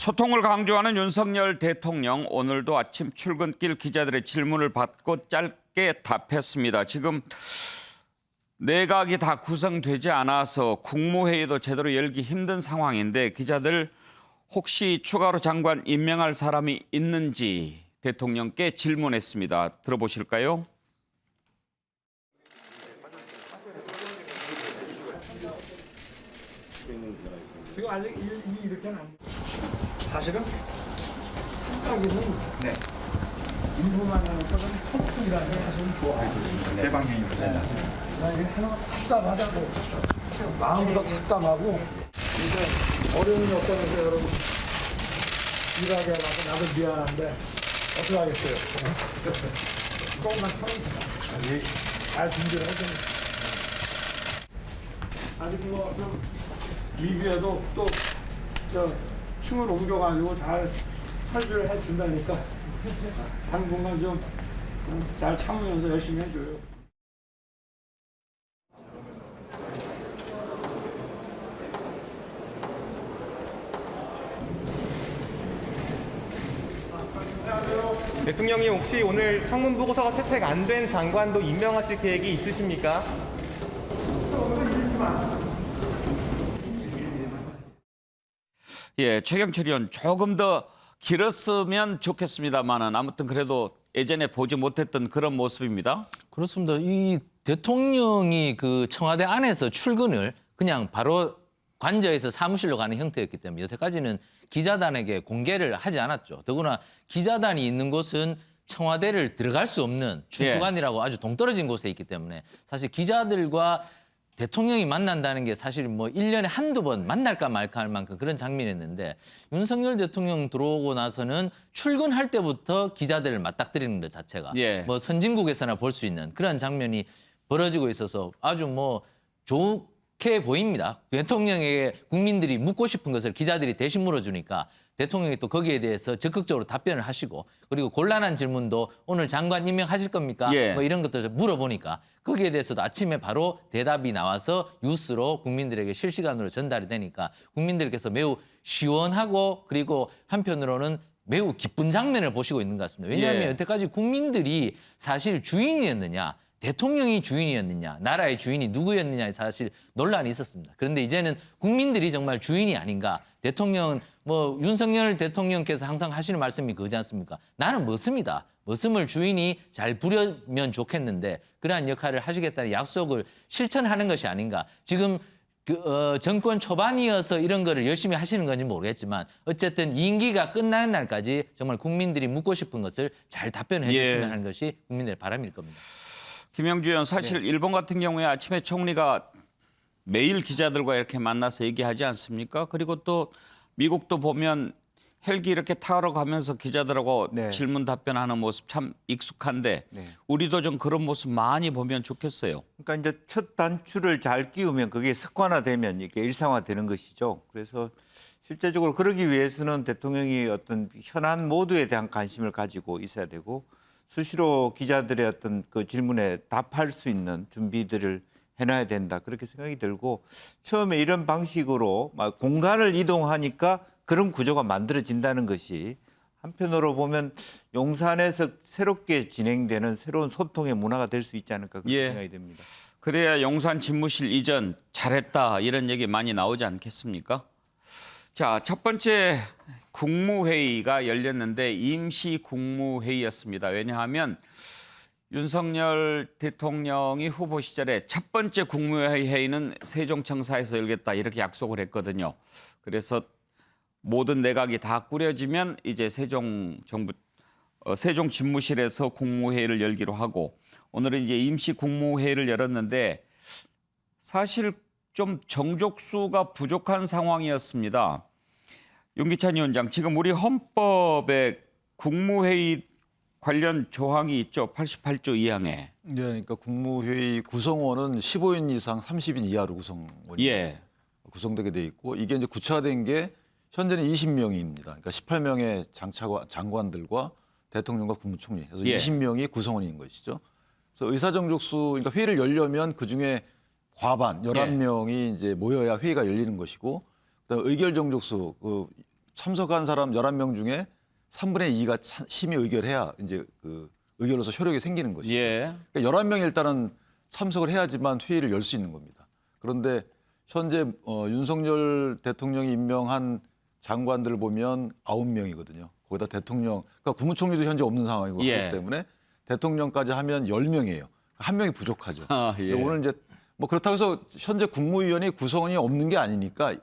소통을 강조하는 윤석열 대통령, 오늘도 아침 출근길 기자들의 질문을 받고 짧게 답했습니다. 지금 내각이 다 구성되지 않아서 국무회의도 제대로 열기 힘든 상황인데 기자들 혹시 추가로 장관 임명할 사람이 있는지 대통령께 질문했습니다. 들어보실까요? 지금 아직 이렇게는 안 돼. 사실은 생각에는 인부만 하는 것은 폭풍이라는 게 사실은 좋아요. 대방향이 훨씬 낫죠. 나 이게 하나가 답답하다고 마음보다 답답하고 이제 어려움이 없다면서 여러분 일하게 해서 나도 미안한데 어떻게 하겠어요? 조금만 참으세요. 잘 준비를 해주니까. 아직 뭐좀 리뷰에도 또 층을 옮겨가지고 잘 설비를 해준다니까 당분간 좀 잘 참으면서 열심히 해줘요. 대통령이 혹시 오늘 청문 보고서가 채택 안 된 장관도 임명하실 계획이 있으십니까? 예, 최경철 의원 조금 더 길었으면 좋겠습니다만은 아무튼 그래도 예전에 보지 못했던 그런 모습입니다. 그렇습니다. 이 대통령이 그 청와대 안에서 출근을 그냥 바로 관저에서 사무실로 가는 형태였기 때문에 여태까지는 기자단에게 공개를 하지 않았죠. 더구나 기자단이 있는 곳은 청와대를 들어갈 수 없는 중추관이라고 아주 동떨어진 곳에 있기 때문에 사실 기자들과 대통령이 만난다는 게 사실 뭐 1년에 한두 번 만날까 말까 할 만큼 그런 장면이었는데 윤석열 대통령 들어오고 나서는 출근할 때부터 기자들을 맞닥뜨리는 것 자체가 뭐 선진국에서나 볼 수 있는 그런 장면이 벌어지고 있어서 아주 뭐 좋게 보입니다. 대통령에게 국민들이 묻고 싶은 것을 기자들이 대신 물어주니까 대통령이 또 거기에 대해서 적극적으로 답변을 하시고 그리고 곤란한 질문도 오늘 장관 임명하실 겁니까? 뭐 이런 것도 물어보니까 거기에 대해서도 아침에 바로 대답이 나와서 뉴스로 국민들에게 실시간으로 전달이 되니까 국민들께서 매우 시원하고 그리고 한편으로는 매우 기쁜 장면을 보시고 있는 것 같습니다. 왜냐하면 여태까지 국민들이 사실 주인이었느냐 대통령이 주인이었느냐 나라의 주인이 누구였느냐에 사실 논란이 있었습니다. 그런데 이제는 국민들이 정말 주인이 아닌가. 대통령은 뭐 윤석열 대통령께서 항상 하시는 말씀이 그거지 않습니까? 나는 머슴이다. 머슴을 주인이 잘 부려면 좋겠는데 그러한 역할을 하시겠다는 약속을 실천하는 것이 아닌가. 지금 정권 초반이어서 이런 거를 열심히 하시는 건지 모르겠지만 어쨌든 임기가 끝나는 날까지 정말 국민들이 묻고 싶은 것을 잘 답변해 주시면 하는 것이 국민들의 바람일 겁니다. 김영주 의원, 사실 일본 같은 경우에 아침에 총리가 매일 기자들과 이렇게 만나서 얘기하지 않습니까? 그리고 또 미국도 보면 헬기 이렇게 타러 가면서 기자들하고 질문 답변하는 모습 참 익숙한데 우리도 좀 그런 모습 많이 보면 좋겠어요. 그러니까 이제 첫 단추를 잘 끼우면 그게 습관화되면 이게 일상화되는 것이죠. 그래서 실제적으로 그러기 위해서는 대통령이 어떤 현안 모두에 대한 관심을 가지고 있어야 되고 수시로 기자들의 어떤 그 질문에 답할 수 있는 준비들을 해놔야 된다. 그렇게 생각이 들고 처음에 이런 방식으로 막 공간을 이동하니까 그런 구조가 만들어진다는 것이 한편으로 보면 용산에서 새롭게 진행되는 새로운 소통의 문화가 될 수 있지 않을까 그런 생각이 듭니다. 그래야 용산 집무실 이전 잘했다 이런 얘기 많이 나오지 않겠습니까? 자, 첫 번째 국무회의가 열렸는데 임시 국무회의였습니다. 왜냐하면 윤석열 대통령이 후보 시절에 첫 번째 국무회의는 세종청사에서 열겠다 이렇게 약속을 했거든요. 그래서 모든 내각이 다 꾸려지면 이제 세종 집무실에서 국무회의를 열기로 하고 오늘은 이제 임시 국무회의를 열었는데 사실 좀 정족수가 부족한 상황이었습니다. 윤기찬 위원장, 지금 우리 헌법에 국무회의 관련 조항이 있죠. 88조 2항에. 네, 그러니까 국무회의 구성원은 15인 이상 30인 이하로 구성되게 돼 있고 이게 이제 구체화된 게 현재는 20명입니다. 그러니까 18명의 장관들과 대통령과 국무총리, 그래서 20명이 구성원인 것이죠. 그래서 의사정족수, 그러니까 회의를 열려면 그 중에 과반 11명이 이제 모여야 회의가 열리는 것이고, 그다음에 의결정족수 참석한 사람 11명 중에 3분의 2가 심의 의결해야 이제 그 의결로서 효력이 생기는 것이죠. 예. 그러니까 11명이 일단은 참석을 해야지만 회의를 열 수 있는 겁니다. 그런데 현재 윤석열 대통령이 임명한 장관들을 보면 9명이거든요. 거기다 대통령, 그러니까 국무총리도 현재 없는 상황이고 예. 그렇기 때문에 대통령까지 하면 10명이에요. 한 명이 부족하죠. 아, 예. 오늘 이제 뭐 그렇다고 해서 현재 국무위원이 구성원이 없는 게 아니니까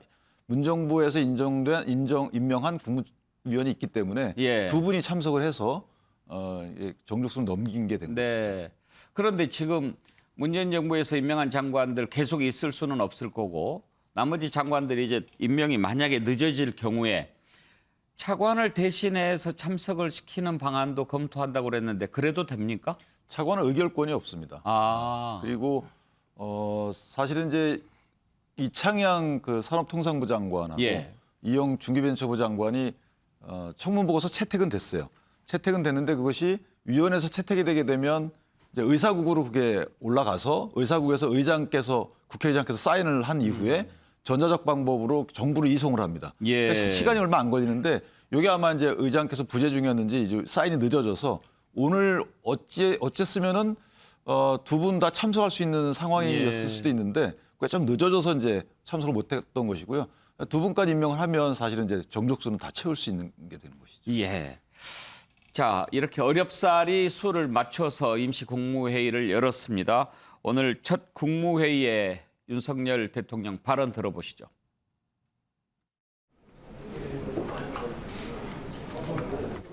문정부에서 임명한 국무위원이 있기 때문에 예. 두 분이 참석을 해서 정족수를 넘긴 게 된 것이죠. 네. 그런데 지금 문재인 정부에서 임명한 장관들 계속 있을 수는 없을 거고 나머지 장관들이 이제 임명이 만약에 늦어질 경우에 차관을 대신해서 참석을 시키는 방안도 검토한다고 그랬는데 그래도 됩니까? 차관은 의결권이 없습니다. 아. 그리고 사실은 이제 이창양 그 산업통상부 장관하고 예. 이영 중기벤처부 장관이 청문 보고서 채택은 됐어요. 채택은 됐는데 그것이 위원회에서 채택이 되게 되면 이제 의사국으로 그게 올라가서 의사국에서 국회의장께서 사인을 한 이후에 전자적 방법으로 정부로 이송을 합니다. 예. 그러니까 시간이 얼마 안 걸리는데 이게 아마 이제 의장께서 부재 중이었는지 이제 사인이 늦어져서 오늘 어쨌으면은 두 분 다 참석할 수 있는 상황이었을 수도 있는데 그게 좀 늦어져서 이제 참석을 못했던 것이고요. 두 분까지 임명을 하면 사실은 이제 정족수는 다 채울 수 있는 게 되는 것이죠. 예. 자, 이렇게 어렵사리 수를 맞춰서 임시 국무회의를 열었습니다. 오늘 첫 국무회의에 윤석열 대통령 발언 들어보시죠.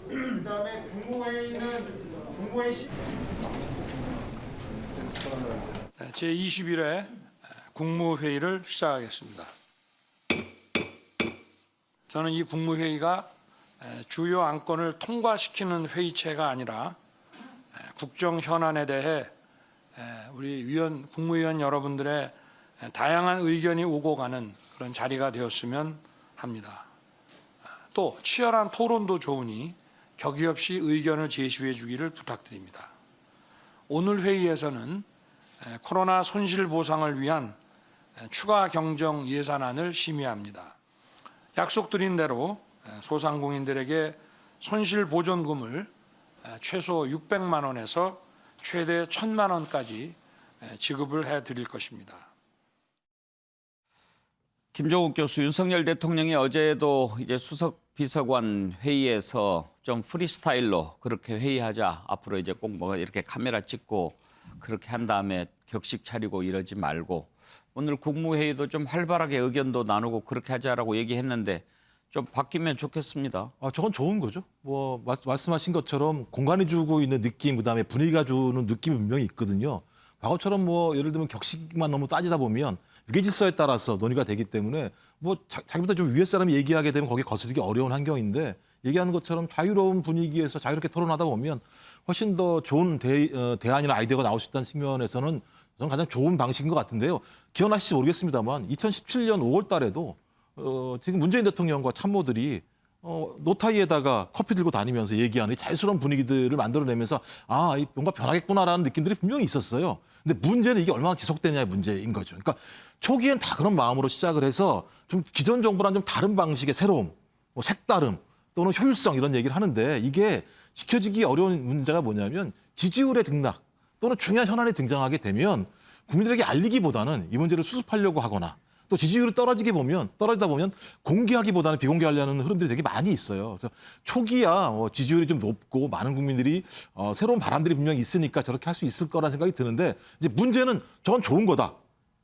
그다음에 국무회의 제21회 국무회의를 시작하겠습니다. 저는 이 국무회의가 주요 안건을 통과시키는 회의체가 아니라 국정 현안에 대해 우리 국무위원 여러분들의 다양한 의견이 오고 가는 그런 자리가 되었으면 합니다. 또 치열한 토론도 좋으니 격의 없이 의견을 제시해 주기를 부탁드립니다. 오늘 회의에서는 코로나 손실 보상을 위한 추가 경정 예산안을 심의합니다. 약속드린 대로 소상공인들에게 손실 보전금을 최소 600만 원에서 최대 1,000만 원까지 지급을 해드릴 것입니다. 김종욱 교수, 윤석열 대통령이 어제도 이제 수석 비서관 회의에서 좀 프리스타일로 그렇게 회의하자. 앞으로 이제 꼭 뭐 이렇게 카메라 찍고 그렇게 한 다음에 격식 차리고 이러지 말고 오늘 국무회의도 좀 활발하게 의견도 나누고 그렇게 하자라고 얘기했는데 좀 바뀌면 좋겠습니다. 저건 좋은 거죠. 뭐 말씀하신 것처럼 공간이 주고 있는 느낌, 그다음에 분위기가 주는 느낌이 분명히 있거든요. 과거처럼 뭐 예를 들면 격식만 너무 따지다 보면 위계 질서에 따라서 논의가 되기 때문에 뭐 자기보다 좀 위에 사람이 얘기하게 되면 거기에 거스르기 어려운 환경인데 얘기하는 것처럼 자유로운 분위기에서 자유롭게 토론하다 보면 훨씬 더 좋은 대안이나 아이디어가 나올 수 있다는 측면에서는 저는 가장 좋은 방식인 것 같은데요. 기억나실지 모르겠습니다만 2017년 5월 달에도 지금 문재인 대통령과 참모들이 노타이에다가 커피 들고 다니면서 얘기하는 자유스러운 분위기들을 만들어내면서 뭔가 변하겠구나라는 느낌들이 분명히 있었어요. 근데 문제는 이게 얼마나 지속되냐의 문제인 거죠. 그러니까 초기엔 다 그런 마음으로 시작을 해서 좀 기존 정부랑 좀 다른 방식의 새로움, 뭐 색다름 또는 효율성 이런 얘기를 하는데 이게 지켜지기 어려운 문제가 뭐냐면 지지율의 등락 또는 중요한 현안이 등장하게 되면 국민들에게 알리기보다는 이 문제를 수습하려고 하거나 또 지지율이 떨어지다 보면 공개하기보다는 비공개하려는 흐름들이 되게 많이 있어요. 그래서 초기야 지지율이 좀 높고 많은 국민들이 새로운 바람들이 분명히 있으니까 저렇게 할 수 있을 거라는 생각이 드는데 이제 문제는 저건 좋은 거다.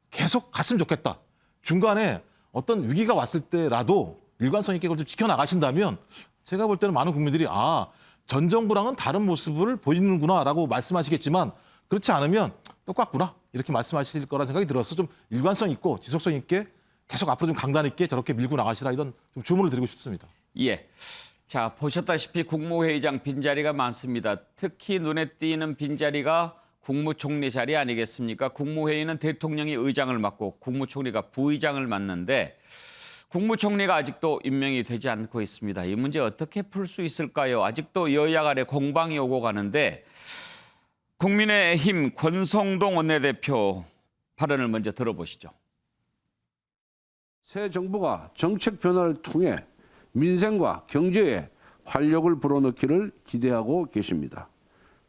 계속 갔으면 좋겠다. 중간에 어떤 위기가 왔을 때라도 일관성 있게 그걸 좀 지켜나가신다면 제가 볼 때는 많은 국민들이 전 정부랑은 다른 모습을 보이는구나라고 말씀하시겠지만 그렇지 않으면 똑같구나 이렇게 말씀하실 거라 생각이 들어서 좀 일관성 있고 지속성 있게 계속 앞으로 좀 강단 있게 저렇게 밀고 나가시라 이런 좀 주문을 드리고 싶습니다. 예. 자, 보셨다시피 국무회의장 빈자리가 많습니다. 특히 눈에 띄는 빈자리가 국무총리 자리 아니겠습니까? 국무회의는 대통령이 의장을 맡고 국무총리가 부의장을 맡는데 국무총리가 아직도 임명이 되지 않고 있습니다. 이 문제 어떻게 풀 수 있을까요? 아직도 여야 간에 공방이 오고 가는데 국민의힘 권성동 원내대표 발언을 먼저 들어보시죠. 새 정부가 정책 변화를 통해 민생과 경제에 활력을 불어넣기를 기대하고 계십니다.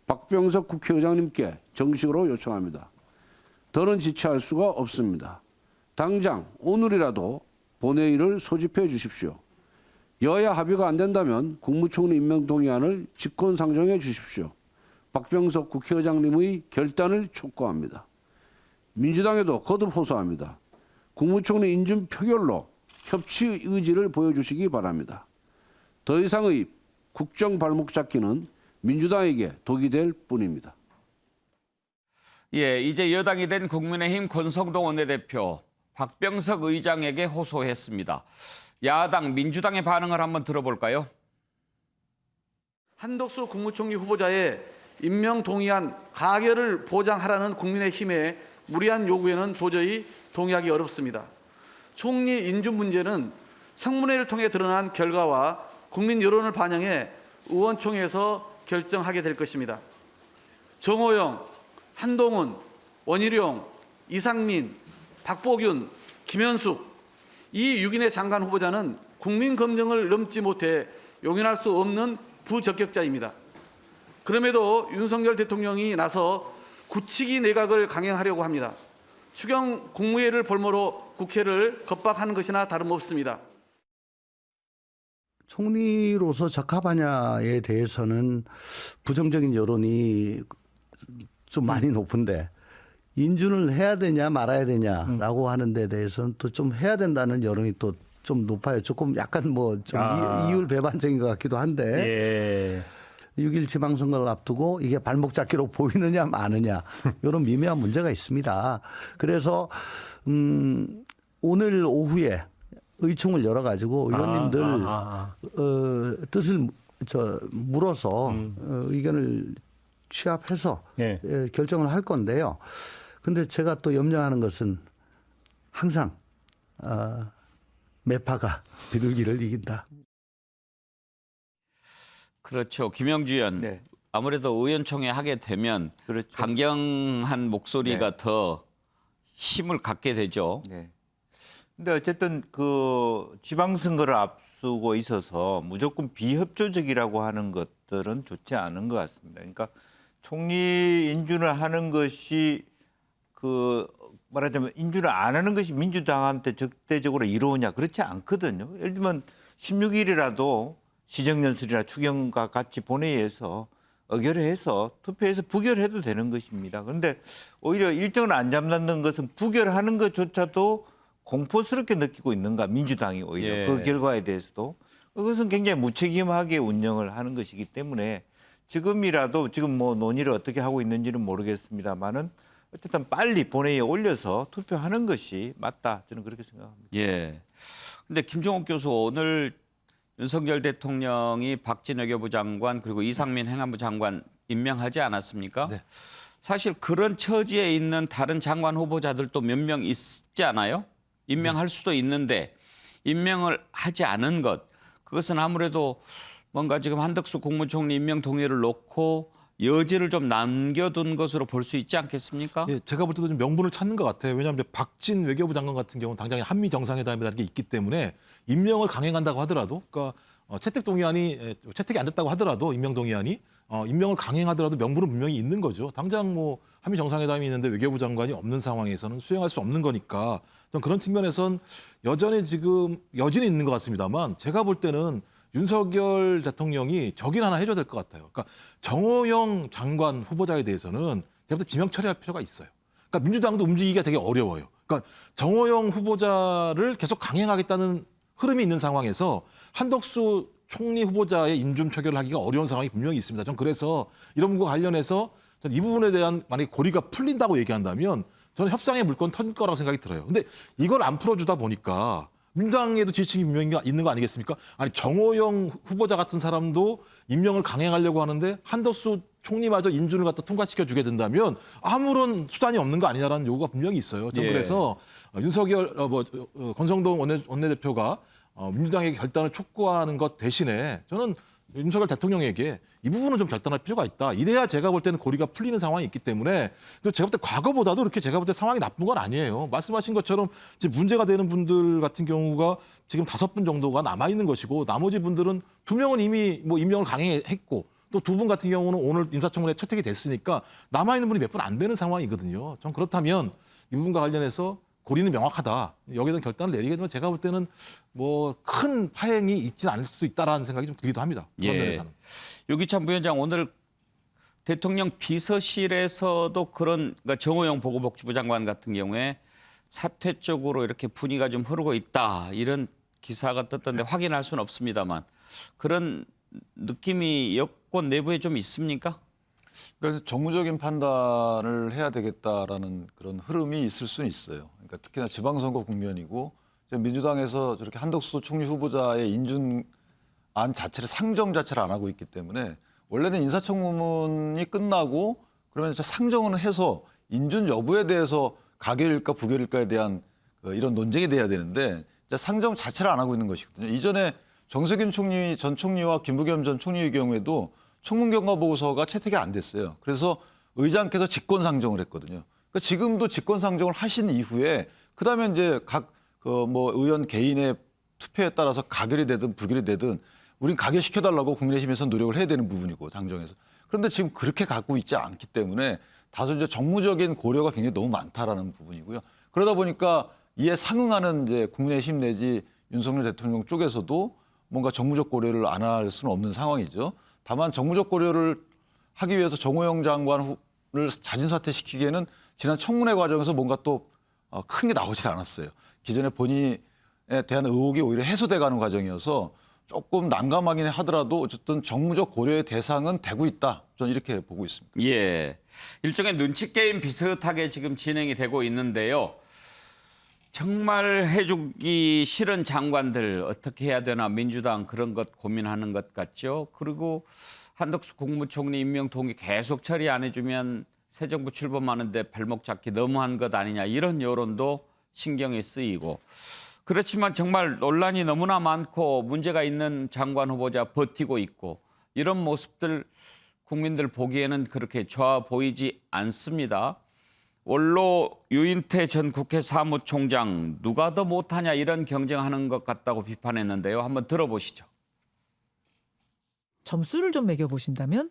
박병석 국회의장님께 정식으로 요청합니다. 더는 지체할 수가 없습니다. 당장 오늘이라도 본회의를 소집해 주십시오. 여야 합의가 안 된다면 국무총리 임명 동의안을 직권상정해 주십시오. 박병석 국회의장님의 결단을 촉구합니다. 민주당에도 거듭 호소합니다. 국무총리 인준 표결로 협치 의지를 보여주시기 바랍니다. 더 이상의 국정 발목 잡기는 민주당에게 독이 될 뿐입니다. 예, 이제 여당이 된 국민의힘 권성동 원내대표 박병석 의장에게 호소했습니다. 야당 민주당의 반응을 한번 들어볼까요? 한덕수 국무총리 후보자의 임명 동의안 가결을 보장하라는 국민의힘의 무리한 요구에는 도저히 동의하기 어렵습니다. 총리 인준 문제는 청문회를 통해 드러난 결과와 국민 여론을 반영해 의원총회에서 결정하게 될 것입니다. 정호영, 한동훈, 원희룡, 이상민, 박보균, 김현숙 이 6인의 장관 후보자는 국민 검증을 넘지 못해 용인할 수 없는 부적격자입니다. 그럼에도 윤석열 대통령이 나서 굳히기 내각을 강행하려고 합니다. 추경 국무회의를 볼모로 국회를 겁박하는 것이나 다름없습니다. 총리로서 적합하냐에 대해서는 부정적인 여론이 좀 많이 높은데 인준을 해야 되냐 말아야 되냐라고 하는 데 대해서는 또 좀 해야 된다는 여론이 또 좀 높아요. 조금 약간 뭐 좀 이율 배반적인 것 같기도 한데 6일 지방선거를 앞두고 이게 발목 잡기로 보이느냐 마느냐 이런 미묘한 문제가 있습니다. 그래서 오늘 오후에 의총을 열어가지고 의원님들 뜻을 물어서 의견을 취합해서 결정을 할 건데요. 근데 제가 또 염려하는 것은 항상 매파가 비둘기를 이긴다. 그렇죠. 김영주 의원. 네. 아무래도 의원총회 하게 되면 그렇죠. 강경한 목소리가 네. 더 힘을 갖게 되죠. 네. 근데 어쨌든 그 지방선거를 앞두고 있어서 무조건 비협조적이라고 하는 것들은 좋지 않은 것 같습니다. 그러니까 총리 인준을 하는 것이 그 말하자면 인준을 안 하는 것이 민주당한테 적대적으로 이로우냐 그렇지 않거든요. 예를 들면 16일이라도 시정연설이나 추경과 같이 본회의에서 의결해서 투표해서 부결해도 되는 것입니다. 그런데 오히려 일정을 안 잡는 것은 부결하는 것조차도 공포스럽게 느끼고 있는가 민주당이 오히려 예. 그 결과에 대해서도 그것은 굉장히 무책임하게 운영을 하는 것이기 때문에 지금이라도 지금 뭐 논의를 어떻게 하고 있는지는 모르겠습니다만은 어쨌든 빨리 본회의에 올려서 투표하는 것이 맞다 저는 그렇게 생각합니다. 예. 근데 김종욱 교수 오늘 윤석열 대통령이 박진 외교부 장관 그리고 이상민 행안부 장관 임명하지 않았습니까? 네. 사실 그런 처지에 있는 다른 장관 후보자들도 몇 명 있지 않아요? 임명할 수도 있는데 임명을 하지 않은 것 그것은 아무래도 뭔가 지금 한덕수 국무총리 임명 동의를 놓고 여지를 좀 남겨둔 것으로 볼 수 있지 않겠습니까? 예, 제가 볼 때도 좀 명분을 찾는 것 같아요. 왜냐하면 박진 외교부 장관 같은 경우는 당장에 한미 정상회담이라는 게 있기 때문에 임명을 강행한다고 하더라도, 그러니까 채택 동의안이 채택이 안 됐다고 하더라도 임명 동의안이 임명을 강행하더라도 명분은 분명히 있는 거죠. 당장 뭐 한미 정상회담이 있는데 외교부 장관이 없는 상황에서는 수행할 수 없는 거니까 좀 그런 측면에선 여전히 지금 여진이 있는 것 같습니다만 제가 볼 때는 윤석열 대통령이 적인 하나 해줘야 될 것 같아요. 그러니까 정호영 장관 후보자에 대해서는 제가 볼 때 지명 처리할 필요가 있어요. 그러니까 민주당도 움직이기가 되게 어려워요. 그러니까 정호영 후보자를 계속 강행하겠다는 흐름이 있는 상황에서 한덕수 총리 후보자의 인준 표결을 하기가 어려운 상황이 분명히 있습니다. 전 그래서 이런 부분과 관련해서 이 부분에 대한 만약에 고리가 풀린다고 얘기한다면 저는 협상의 물건 터질 거라고 생각이 들어요. 근데 이걸 안 풀어주다 보니까 민주당에도 지지층이 분명히 있는 거 아니겠습니까? 아니 정호영 후보자 같은 사람도 임명을 강행하려고 하는데 한덕수 총리마저 인준을 갖다 통과시켜 주게 된다면 아무런 수단이 없는 거 아니냐라는 요구가 분명히 있어요. 저는 그래서 윤석열 권성동 원내대표가 민주당의 결단을 촉구하는 것 대신에 저는 윤석열 대통령에게 이 부분은 좀 결단할 필요가 있다. 이래야 제가 볼 때는 고리가 풀리는 상황이 있기 때문에 또 제가 볼 때 과거보다도 이렇게 제가 볼 때 상황이 나쁜 건 아니에요. 말씀하신 것처럼 이제 문제가 되는 분들 같은 경우가 지금 5분 정도가 남아 있는 것이고 나머지 분들은 2명은 이미 뭐 임명을 강행했고 또 2분 같은 경우는 오늘 인사청문회 채택이 됐으니까 남아 있는 분이 몇 분 안 되는 상황이거든요. 전 그렇다면 이 부분과 관련해서 고리는 명확하다. 여기에 대한 결단을 내리게 되면 제가 볼 때는 뭐 큰 파행이 있지는 않을 수 있다라는 생각이 좀 들기도 합니다. 그런 면에서는. 유기찬 부위원장 오늘 대통령 비서실에서도 그런 그러니까 정호영 보건복지부 장관 같은 경우에 사퇴 쪽으로 이렇게 분위기가 좀 흐르고 있다 이런 기사가 떴던데 확인할 수는 없습니다만 그런 느낌이 여권 내부에 좀 있습니까? 그래서 정무적인 판단을 해야 되겠다라는 그런 흐름이 있을 수는 있어요. 그러니까 특히나 지방선거 국면이고 이제 민주당에서 저렇게 한덕수 총리 후보자의 인준안 자체를 상정 자체를 안 하고 있기 때문에 원래는 인사청문이 끝나고 그러면 이제 상정을 해서 인준 여부에 대해서 가결일까 부결일까에 대한 이런 논쟁이 돼야 되는데 이제 상정 자체를 안 하고 있는 것이거든요. 이전에 정세균 총리 전 총리와 김부겸 전 총리의 경우에도 청문경과 보고서가 채택이 안 됐어요. 그래서 의장께서 직권상정을 했거든요. 그러니까 지금도 직권상정을 하신 이후에 그다음에 이제 각 뭐 의원 개인의 투표에 따라서 가결이 되든 부결이 되든 우린 가결시켜달라고 국민의힘에서 노력을 해야 되는 부분이고 당정에서. 그런데 지금 그렇게 갖고 있지 않기 때문에 다소 이제 정무적인 고려가 굉장히 너무 많다라는 부분이고요. 그러다 보니까 이에 상응하는 이제 국민의힘 내지 윤석열 대통령 쪽에서도 뭔가 정무적 고려를 안 할 수는 없는 상황이죠. 다만 정무적 고려를 하기 위해서 정호영 장관을 자진 사퇴시키기에는 지난 청문회 과정에서 뭔가 또 큰 게 나오질 않았어요. 기존에 본인에 대한 의혹이 오히려 해소돼가는 과정이어서 조금 난감하긴 하더라도 어쨌든 정무적 고려의 대상은 되고 있다. 저는 이렇게 보고 있습니다. 예, 일종의 눈치 게임 비슷하게 지금 진행이 되고 있는데요. 정말 해주기 싫은 장관들 어떻게 해야 되나 민주당 그런 것 고민하는 것 같죠. 그리고 한덕수 국무총리 임명 동의 계속 처리 안 해주면 새 정부 출범하는데 발목 잡기 너무한 것 아니냐 이런 여론도 신경이 쓰이고 그렇지만 정말 논란이 너무나 많고 문제가 있는 장관 후보자 버티고 있고 이런 모습들 국민들 보기에는 그렇게 좋아 보이지 않습니다. 원로 유인태 전 국회 사무총장 누가 더 못하냐 이런 경쟁하는 것 같다고 비판했는데요. 한번 들어보시죠. 점수를 좀 매겨보신다면?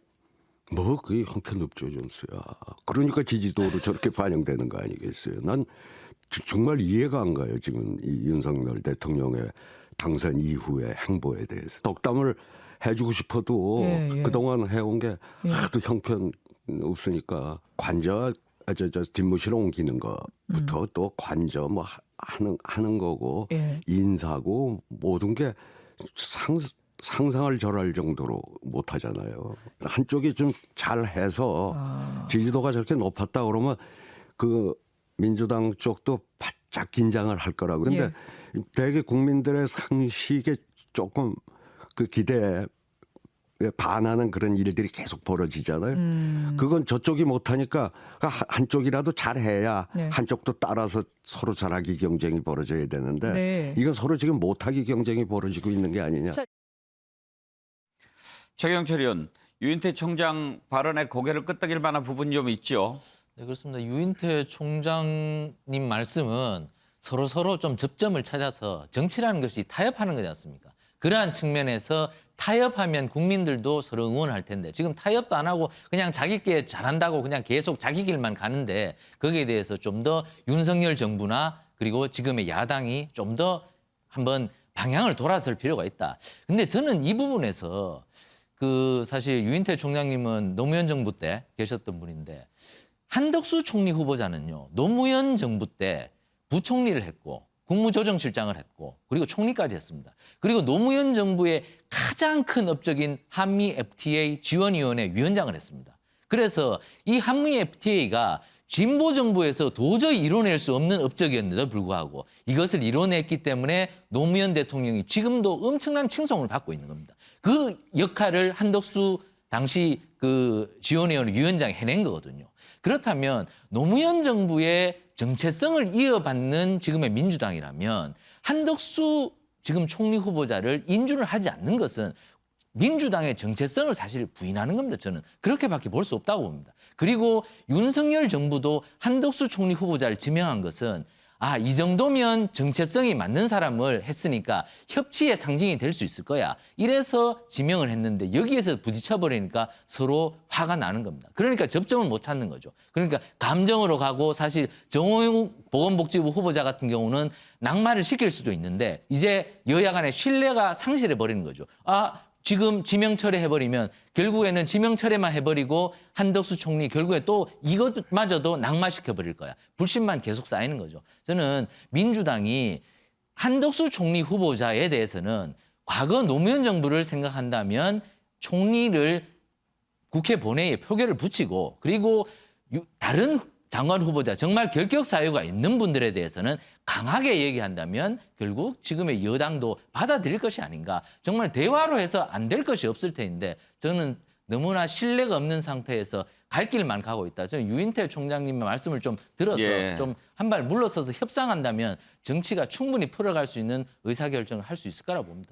뭐 그게 형편없죠, 점수야. 그러니까 지지도로 저렇게 반영되는 거 아니겠어요. 난 정말 이해가 안 가요. 지금 이 윤석열 대통령의 당선 이후의 행보에 대해서. 덕담을 해주고 싶어도 그동안 해온 게 하도 형편 없으니까 관저 집무실 옮기는 것부터 또 관저 뭐 하는 거고 인사고 모든 게 상상을 절할 정도로 못하잖아요. 한쪽이 좀 잘해서 지지도가 저렇게 높았다 그러면 그 민주당 쪽도 바짝 긴장을 할 거라고. 근데 대개 국민들의 상식에 조금 그 기대에 반하는 그런 일들이 계속 벌어지잖아요. 그건 저쪽이 못하니까 한쪽이라도 잘해야 한쪽도 따라서 서로 잘하기 경쟁이 벌어져야 되는데 이건 서로 지금 못하기 경쟁이 벌어지고 있는 게 아니냐. 최경철 의원, 유인태 총장 발언에 고개를 끄덕일 만한 부분이 좀 있죠. 네, 그렇습니다. 유인태 총장님 말씀은 서로 좀 접점을 찾아서 정치라는 것이 타협하는 거지 않습니까? 그러한 측면에서 타협하면 국민들도 서로 응원할 텐데 지금 타협도 안 하고 그냥 자기께 잘한다고 그냥 계속 자기 길만 가는데 거기에 대해서 좀 더 윤석열 정부나 그리고 지금의 야당이 좀 더 한번 방향을 돌아설 필요가 있다. 근데 저는 이 부분에서 그 사실 유인태 총장님은 노무현 정부 때 계셨던 분인데 한덕수 총리 후보자는요. 노무현 정부 때 부총리를 했고 국무조정실장을 했고 그리고 총리까지 했습니다. 그리고 노무현 정부의 가장 큰 업적인 한미 FTA 지원위원회 위원장을 했습니다. 그래서 이 한미 FTA가 진보 정부에서 도저히 이뤄낼 수 없는 업적이었는데도 불구하고 이것을 이뤄냈기 때문에 노무현 대통령이 지금도 엄청난 칭송을 받고 있는 겁니다. 그 역할을 한덕수 당시 그 지원위원회 위원장이 해낸 거거든요. 그렇다면 노무현 정부의 정체성을 이어받는 지금의 민주당이라면 한덕수 지금 총리 후보자를 인준을 하지 않는 것은 민주당의 정체성을 사실 부인하는 겁니다. 저는 그렇게밖에 볼 수 없다고 봅니다. 그리고 윤석열 정부도 한덕수 총리 후보자를 지명한 것은 이 정도면 정체성이 맞는 사람을 했으니까 협치의 상징이 될 수 있을 거야. 이래서 지명을 했는데 여기에서 부딪혀버리니까 서로 화가 나는 겁니다. 그러니까 접점을 못 찾는 거죠. 그러니까 감정으로 가고 사실 정호영 보건복지부 후보자 같은 경우는 낙마를 시킬 수도 있는데 이제 여야 간의 신뢰가 상실해버리는 거죠. 지금 지명 철회해버리면 결국에는 지명 철회만 해버리고 한덕수 총리 결국에 또 이것마저도 낙마시켜버릴 거야. 불신만 계속 쌓이는 거죠. 저는 민주당이 한덕수 총리 후보자에 대해서는 과거 노무현 정부를 생각한다면 총리를 국회 본회의에 표결을 붙이고 그리고 다른 장관 후보자 정말 결격 사유가 있는 분들에 대해서는 강하게 얘기한다면 결국 지금의 여당도 받아들일 것이 아닌가. 정말 대화로 해서 안 될 것이 없을 텐데 저는 너무나 신뢰가 없는 상태에서 갈 길만 가고 있다. 저는 유인태 총장님의 말씀을 좀 들어서 좀 한 발 물러서서 협상한다면 정치가 충분히 풀어갈 수 있는 의사결정을 할 수 있을 거라고 봅니다.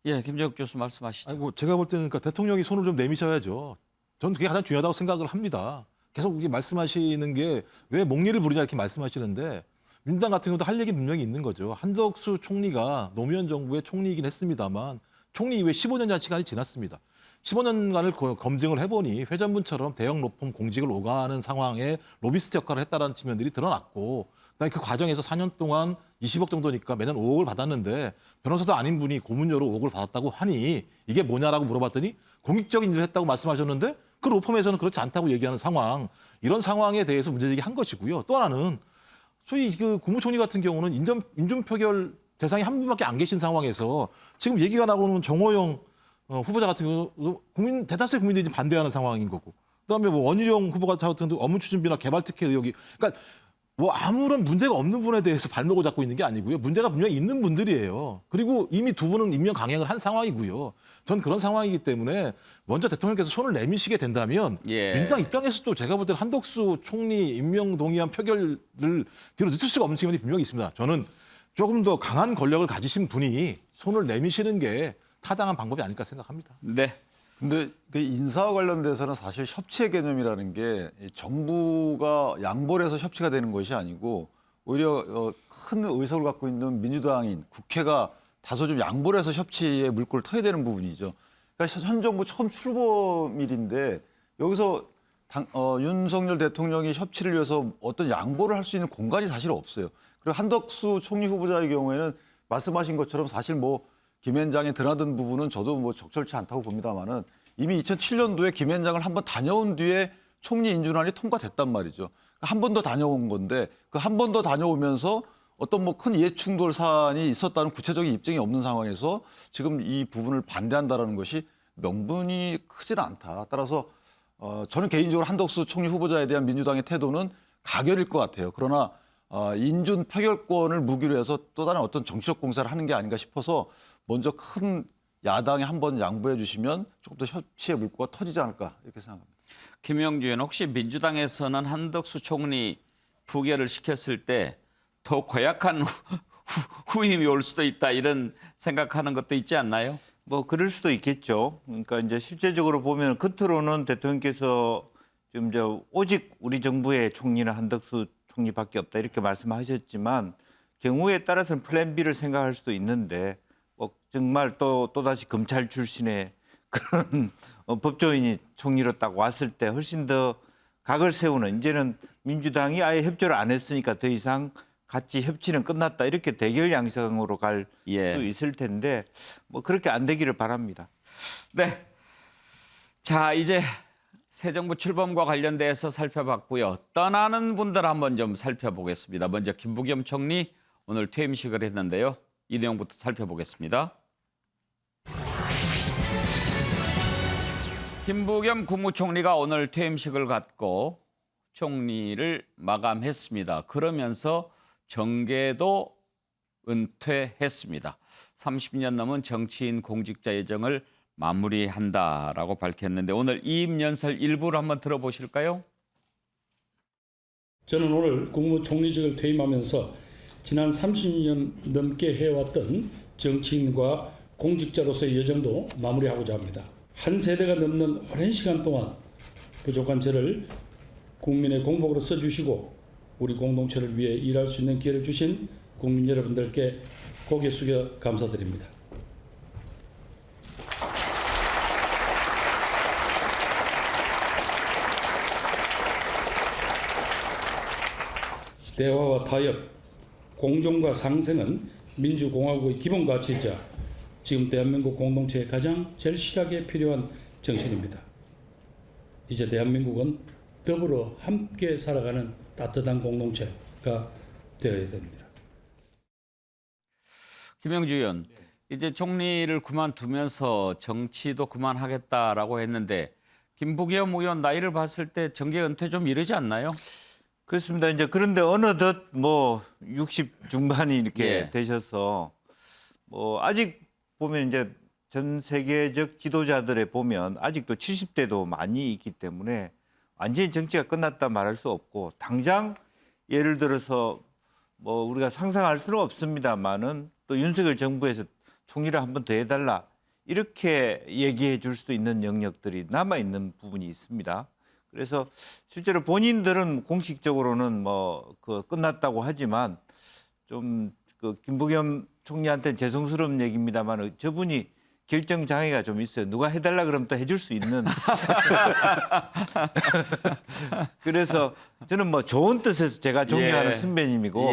예, 김정욱 교수 말씀하시죠. 아이고, 제가 볼 때는 그러니까 대통령이 손을 좀 내미셔야죠. 저는 그게 가장 중요하다고 생각을 합니다. 계속 이게 말씀하시는 게 왜 목리를 부리냐 이렇게 말씀하시는데 민주당 같은 경우도 할 얘기 분명히 있는 거죠. 한덕수 총리가 노무현 정부의 총리이긴 했습니다만 총리 이후에 15년 시간이 지났습니다. 15년간을 검증을 해보니 회전문처럼 대형 로펌 공직을 오가는 상황에 로비스트 역할을 했다는 측면들이 드러났고 그다음에 그 과정에서 4년 동안 20억 정도니까 매년 5억을 받았는데 변호사도 아닌 분이 고문료로 5억을 받았다고 하니 이게 뭐냐라고 물어봤더니 공익적인 일을 했다고 말씀하셨는데 그 로펌에서는 그렇지 않다고 얘기하는 상황, 이런 상황에 대해서 문제제기한 것이고요. 또 하나는 소위 그 국무총리 같은 경우는 인준 표결 대상이 한 분밖에 안 계신 상황에서 지금 얘기가 나오는 정호영 후보자 같은 경우 대다수의 국민들이 반대하는 상황인 거고, 그다음에 뭐 원희룡 후보 같은 경우도 업무 추진비나 개발 특혜 의혹이, 그러니까 뭐 아무런 문제가 없는 분에 대해서 발목을 잡고 있는 게 아니고요. 문제가 분명히 있는 분들이에요. 그리고 이미 두 분은 임명 강행을 한 상황이고요. 전 그런 상황이기 때문에 먼저 대통령께서 손을 내미시게 된다면 민주당 입장에서도 제가 볼 때는 한덕수 총리 임명 동의안 표결을 뒤로 늦출 수가 없는 측면이 분명히 있습니다. 저는 조금 더 강한 권력을 가지신 분이 손을 내미시는 게 타당한 방법이 아닐까 생각합니다. 네. 근데 그 인사와 관련돼서는 사실 협치의 개념이라는 게 정부가 양보를 해서 협치가 되는 것이 아니고 오히려 큰 의석을 갖고 있는 민주당인 국회가 다소 좀 양보를 해서 협치의 물꼬를 터야 되는 부분이죠. 그러니까 현 정부 처음 출범일인데 여기서 윤석열 대통령이 협치를 위해서 어떤 양보를 할 수 있는 공간이 사실 없어요. 그리고 한덕수 총리 후보자의 경우에는 말씀하신 것처럼 사실 뭐 김앤장에 드나든 부분은 저도 뭐 적절치 않다고 봅니다만은 이미 2007년도에 김앤장을 한번 다녀온 뒤에 총리 인준안이 통과됐단 말이죠. 한 번 더 다녀온 건데 그 한 번 더 다녀오면서 어떤 뭐 큰 이해충돌 사안이 있었다는 구체적인 입증이 없는 상황에서 지금 이 부분을 반대한다라는 것이 명분이 크지는 않다. 따라서 저는 개인적으로 한덕수 총리 후보자에 대한 민주당의 태도는 가결일 것 같아요. 그러나 인준 표결권을 무기로 해서 또 다른 어떤 정치적 공세를 하는 게 아닌가 싶어서 먼저 큰 야당에 한번 양보해 주시면 조금 더 협치의 물꼬가 터지지 않을까 이렇게 생각합니다. 김영주 의원, 혹시 민주당에서는 한덕수 총리 부결을 시켰을 때 더 고약한 후임이 올 수도 있다 이런 생각하는 것도 있지 않나요? 뭐 그럴 수도 있겠죠. 그러니까 이제 실제적으로 보면 겉으로는 대통령께서 지금 오직 우리 정부의 총리는 한덕수 총리밖에 없다 이렇게 말씀하셨지만 경우에 따라서는 플랜 B를 생각할 수도 있는데 뭐 정말 또다시 검찰 출신의 그런 법조인이 총리로 딱 왔을 때 훨씬 더 각을 세우는, 이제는 민주당이 아예 협조를 안 했으니까 더 이상 같이 협치는 끝났다 이렇게 대결 양상으로 갈 수 있을 텐데 뭐 그렇게 안 되기를 바랍니다. 네. 자, 이제 새 정부 출범과 관련돼서 살펴봤고요. 떠나는 분들 한번 좀 살펴보겠습니다. 먼저 김부겸 총리 오늘 퇴임식을 했는데요. 이 내용부터 살펴보겠습니다. 김부겸 국무총리가 오늘 퇴임식을 갖고 총리를 마감했습니다. 그러면서 정계도 은퇴했습니다. 30년 넘은 정치인 공직자 여정을 마무리한다라고 밝혔는데 오늘 이임연설 일부를 한번 들어보실까요? 저는 오늘 국무총리직을 퇴임하면서 지난 30년 넘게 해왔던 정치인과 공직자로서의 여정도 마무리하고자 합니다. 한 세대가 넘는 오랜 시간 동안 부족한 저를 국민의 공복으로 써주시고 우리 공동체를 위해 일할 수 있는 기회를 주신 국민 여러분들께 고개 숙여 감사드립니다. 대화와 타협, 공존과 상생은 민주공화국의 기본 가치이자 지금 대한민국 공동체에 가장 절실하게 필요한 정신입니다. 이제 대한민국은 더불어 함께 살아가는 따뜻한 공동체가 되어야 됩니다. 김영주 의원, 이제 총리를 그만두면서 정치도 그만하겠다라고 했는데 김부겸 의원 나이를 봤을 때 정계 은퇴 좀 이르지 않나요? 그렇습니다. 이제 그런데 어느덧 뭐 60 중반이 이렇게 되셔서 뭐 아직 보면 이제 전 세계적 지도자들에 보면 아직도 70대도 많이 있기 때문에 완전히 정치가 끝났다 말할 수 없고 당장 예를 들어서 뭐 우리가 상상할 수는 없습니다만은 또 윤석열 정부에서 총리를 한 번 더 해달라 이렇게 얘기해 줄 수도 있는 영역들이 남아 있는 부분이 있습니다. 그래서 실제로 본인들은 공식적으로는 뭐 그 끝났다고 하지만 좀 그 김부겸 총리한테는 죄송스러운 얘기입니다만 저분이 결정 장애가 좀 있어요. 누가 해달라 그러면 또 해줄 수 있는. 그래서 저는 뭐 좋은 뜻에서 제가 존경하는 선배님이고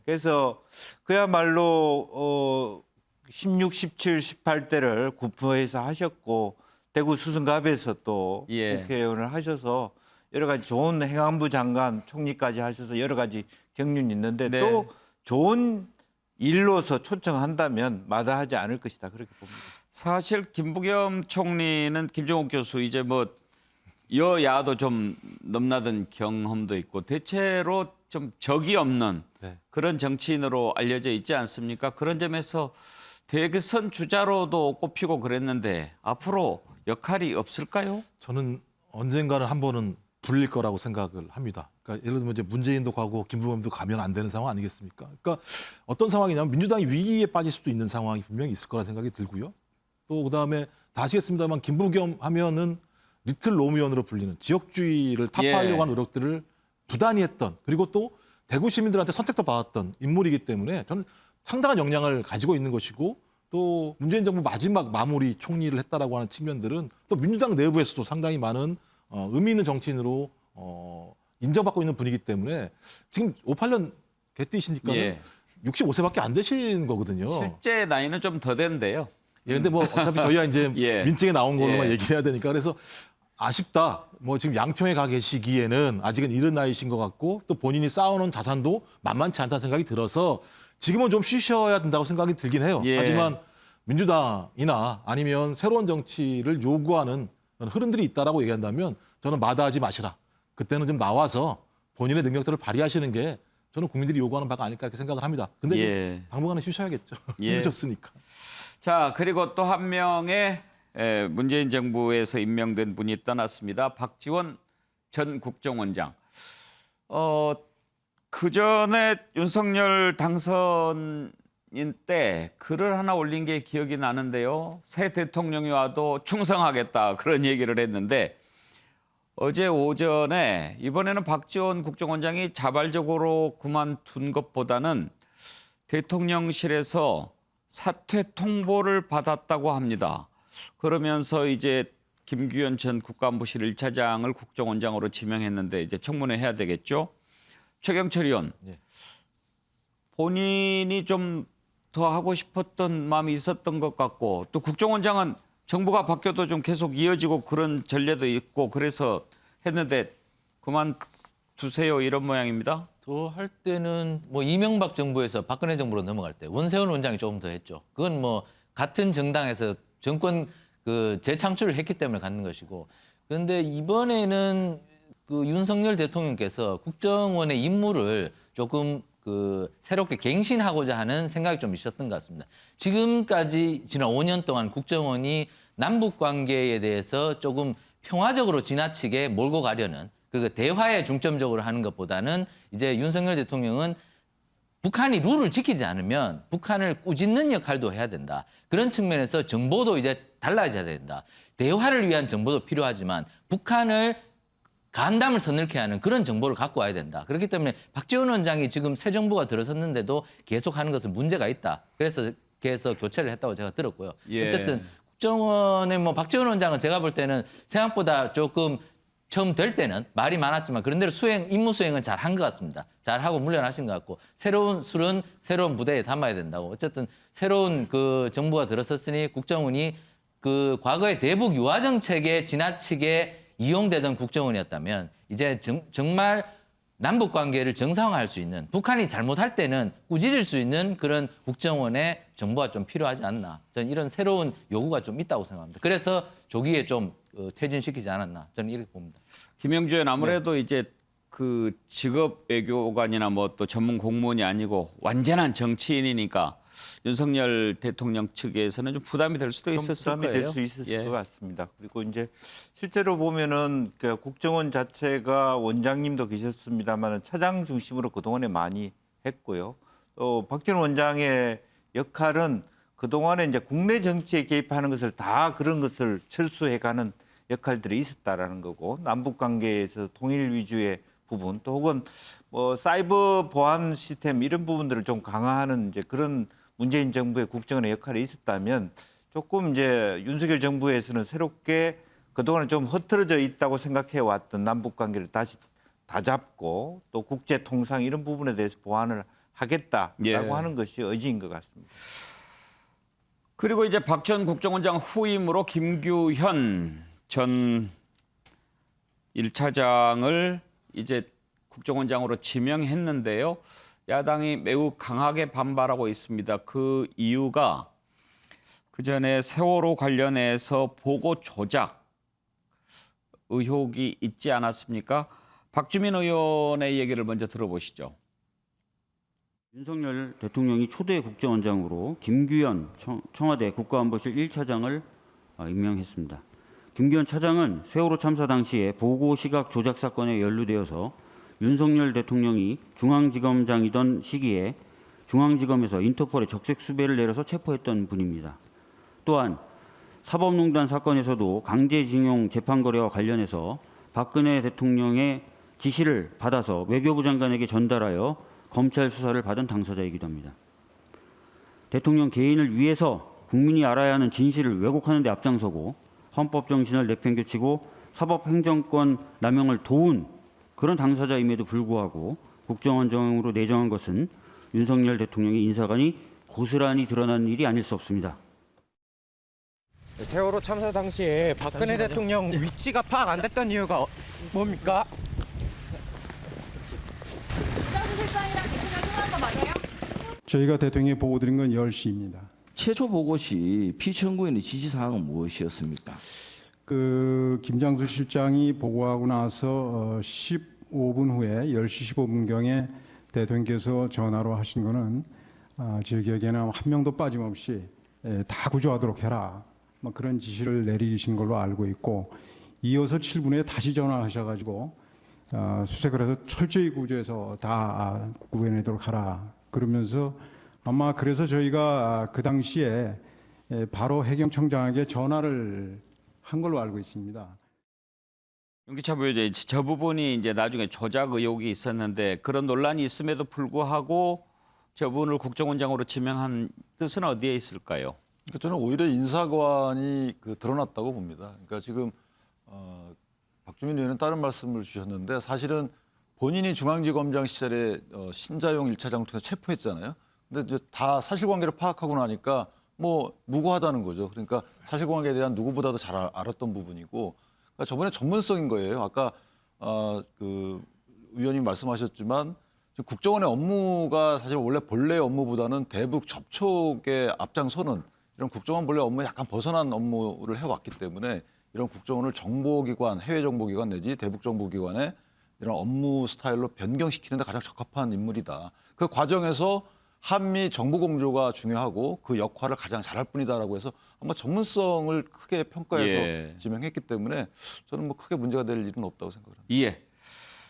그래서 그야말로 16, 17, 18대를 구포에서 하셨고 대구 수성갑에서 또 국회의원을 하셔서 여러 가지 좋은 행안부 장관 총리까지 하셔서 여러 가지 경륜이 있는데 또 좋은 일로서 초청한다면 마다하지 않을 것이다 그렇게 봅니다. 사실 김부겸 총리는 김정욱 교수 이제 뭐 여야도 좀 넘나든 경험도 있고 대체로 좀 적이 없는 그런 정치인으로 알려져 있지 않습니까? 그런 점에서 대선 주자로도 꼽히고 그랬는데 앞으로 역할이 없을까요? 저는 언젠가는 한 번은 불릴 거라고 생각을 합니다. 그러니까 예를 들면 이제 문재인도 가고 김부겸도 가면 안 되는 상황 아니겠습니까? 그러니까 어떤 상황이냐면 민주당이 위기에 빠질 수도 있는 상황이 분명히 있을 거라 생각이 들고요. 또 그다음에 다 아시겠습니다만 김부겸 하면은 리틀 노무현으로 불리는 지역주의를 타파하려고 하는 노력들을 부단히 했던 그리고 또 대구 시민들한테 선택도 받았던 인물이기 때문에 저는 상당한 역량을 가지고 있는 것이고 또 문재인 정부 마지막 마무리 총리를 했다라고 하는 측면들은 또 민주당 내부에서도 상당히 많은 의미 있는 정치인으로 인정받고 있는 분이기 때문에 지금 58년 개띠시니까는 65세밖에 안 되신 거거든요. 실제 나이는 좀 더 된대요. 근데 뭐 어차피 저희가 이제 민증에 나온 걸로만 얘기를 해야 되니까 그래서 아쉽다. 뭐 지금 양평에 가 계시기에는 아직은 이른 나이신 것 같고 또 본인이 쌓아놓은 자산도 만만치 않다는 생각이 들어서 지금은 좀 쉬셔야 된다고 생각이 들긴 해요. 하지만 민주당이나 아니면 새로운 정치를 요구하는 흐름들이 있다라고 얘기한다면 저는 마다하지 마시라. 그때는 좀 나와서 본인의 능력들을 발휘하시는 게 저는 국민들이 요구하는 바가 아닐까 이렇게 생각을 합니다. 근데 당분간은 쉬셔야겠죠. 늦었으니까. 자, 그리고 또 한 명의 문재인 정부에서 임명된 분이 떠났습니다. 박지원 전 국정원장. 그 전에 윤석열 당선인 때 글을 하나 올린 게 기억이 나는데요. 새 대통령이 와도 충성하겠다 그런 얘기를 했는데 어제 오전에 이번에는 박지원 국정원장이 자발적으로 그만둔 것보다는 대통령실에서 사퇴 통보를 받았다고 합니다. 그러면서 이제 김규현 전 국가안보실 1차장을 국정원장으로 지명했는데 이제 청문회 해야 되겠죠. 최경철 의원, 본인이 좀 더 하고 싶었던 마음이 있었던 것 같고 또 국정원장은 정부가 바뀌어도 좀 계속 이어지고 그런 전례도 있고 그래서 했는데 그만두세요 이런 모양입니다. 더 할 때는 뭐 이명박 정부에서 박근혜 정부로 넘어갈 때 원세훈 원장이 조금 더 했죠. 그건 뭐 같은 정당에서 정권 그 재창출을 했기 때문에 갖는 것이고. 그런데 이번에는 그 윤석열 대통령께서 국정원의 임무를 조금 그 새롭게 갱신하고자 하는 생각이 좀 있었던 것 같습니다. 지금까지 지난 5년 동안 국정원이 남북 관계에 대해서 조금 평화적으로 지나치게 몰고 가려는 그리고 대화에 중점적으로 하는 것보다는 이제 윤석열 대통령은 북한이 룰을 지키지 않으면 북한을 꾸짖는 역할도 해야 된다. 그런 측면에서 정보도 이제 달라져야 된다. 대화를 위한 정보도 필요하지만 북한을 간담을 서늘케 하는 그런 정보를 갖고 와야 된다. 그렇기 때문에 박지원 원장이 지금 새 정부가 들어섰는데도 계속하는 것은 문제가 있다. 그래서 교체를 했다고 제가 들었고요. 예. 어쨌든 국정원의 뭐 박지원 원장은 제가 볼 때는 생각보다 조금 처음 될 때는 말이 많았지만 그런 대로 임무 수행은 잘 한 것 같습니다. 잘하고 물러나신 것 같고 새로운 술은 새로운 무대에 담아야 된다고. 어쨌든 새로운 그 정부가 들어섰으니 국정원이 그 과거의 대북 유화 정책에 지나치게 이용되던 국정원이었다면 이제 정말 남북 관계를 정상화할 수 있는 북한이 잘못할 때는 꾸짖을 수 있는 그런 국정원의 정보가 좀 필요하지 않나. 저는 이런 새로운 요구가 좀 있다고 생각합니다. 그래서 조기에 좀 퇴진시키지 않았나. 저는 이렇게 봅니다. 김영주 의원 아무래도 이제 그 직업 외교관이나 뭐 또 전문 공무원이 아니고 완전한 정치인이니까 윤석열 대통령 측에서는 좀 부담이 될 수도 있었을 부담이 거예요. 될 수 있었을 예. 것 같습니다. 그리고 이제 실제로 보면은 그 국정원 자체가 원장님도 계셨습니다만 차장 중심으로 그동안에 많이 했고요. 또 박지원 원장의 역할은 그동안에 이제 국내 정치에 개입하는 것을 다 그런 것을 철수해가는 역할들이 있었다라는 거고 남북 관계에서 통일 위주의 부분 또 혹은 뭐 사이버 보안 시스템 이런 부분들을 좀 강화하는 이제 그런 문재인 정부의 국정원의 역할이 있었다면 조금 이제 윤석열 정부에서는 새롭게 그동안에 좀 흐트러져 있다고 생각해 왔던 남북 관계를 다시 다잡고 또 국제 통상 이런 부분에 대해서 보완을 하겠다라고 예. 하는 것이 의지인 것 같습니다. 그리고 이제 박 전 국정원장 후임으로 김규현 전 1차장을 이제 국정원장으로 지명했는데요. 야당이 매우 강하게 반발하고 있습니다. 그 이유가 그전에 세월호 관련해서 보고 조작 의혹이 있지 않았습니까? 박주민 의원의 얘기를 먼저 들어보시죠. 윤석열 대통령이 초대 국정원장으로 김규현 청와대 국가안보실 1차장을 임명했습니다. 김규현 차장은 세월호 참사 당시에 보고 시각 조작 사건에 연루되어서 윤석열 대통령이 중앙지검장이던 시기에 중앙지검에서 인터폴에 적색 수배를 내려서 체포했던 분입니다. 또한 사법농단 사건에서도 강제징용 재판 거래와 관련해서 박근혜 대통령의 지시를 받아서 외교부 장관에게 전달하여 검찰 수사를 받은 당사자이기도 합니다. 대통령 개인을 위해서 국민이 알아야 하는 진실을 왜곡하는 데 앞장서고 헌법 정신을 내팽개치고 사법행정권 남용을 도운 그런 당사자임에도 불구하고 국정원장으로 내정한 것은 윤석열 대통령의 인사관이 고스란히 드러난 일이 아닐 수 없습니다. 세월호 참사 당시에 박근혜 대통령 위치가 파악 안 됐던 이유가 뭡니까? 저희가 대통령에 보고 드린 건 10시입니다. 최초 보고 시 피청구인의 지시사항은 무엇이었습니까? 그 김장수 실장이 보고하고 나서 15분 후에 10시 15분경에 대통령께서 전화로 하신 거는 제 기억에는 한 명도 빠짐없이 다 구조하도록 해라. 뭐 그런 지시를 내리신 걸로 알고 있고 이어서 7분에 다시 전화하셔가지고 수색을 해서 철저히 구조해서 다 구해내도록 하라. 그러면서 아마 그래서 저희가 그 당시에 바로 해경청장에게 전화를 한 걸로 알고 있습니다. 윤기차 부회장, 저 부분이 이제 나중에 조작 의혹이 있었는데 그런 논란이 있음에도 불구하고 저분을 국정원장으로 지명한 뜻은 어디에 있을까요? 그러니까 저는 오히려 인사관이 드러났다고 봅니다. 그러니까 지금 박주민 의원은 다른 말씀을 주셨는데 사실은 본인이 중앙지검장 시절에 신자용 1차장을 통해서 체포했잖아요. 근데 이제 다 사실관계를 파악하고 나니까 뭐 무고하다는 거죠. 그러니까 사실관계에 대한 누구보다도 잘 알았던 부분이고 그러니까 저번에 전문성인 거예요. 아까 그 의원님 말씀하셨지만 국정원의 업무가 사실 원래 본래 업무보다는 대북 접촉에 앞장서는 이런 국정원 본래 업무에 약간 벗어난 업무를 해왔기 때문에 이런 국정원을 정보기관, 해외정보기관 내지 대북정보기관의 이런 업무 스타일로 변경시키는 데 가장 적합한 인물이다. 그 과정에서 한미 정보 공조가 중요하고 그 역할을 가장 잘할 뿐이다라고 해서 아마 전문성을 크게 평가해서 지명했기 때문에 저는 뭐 크게 문제가 될 일은 없다고 생각을 합니다. 예.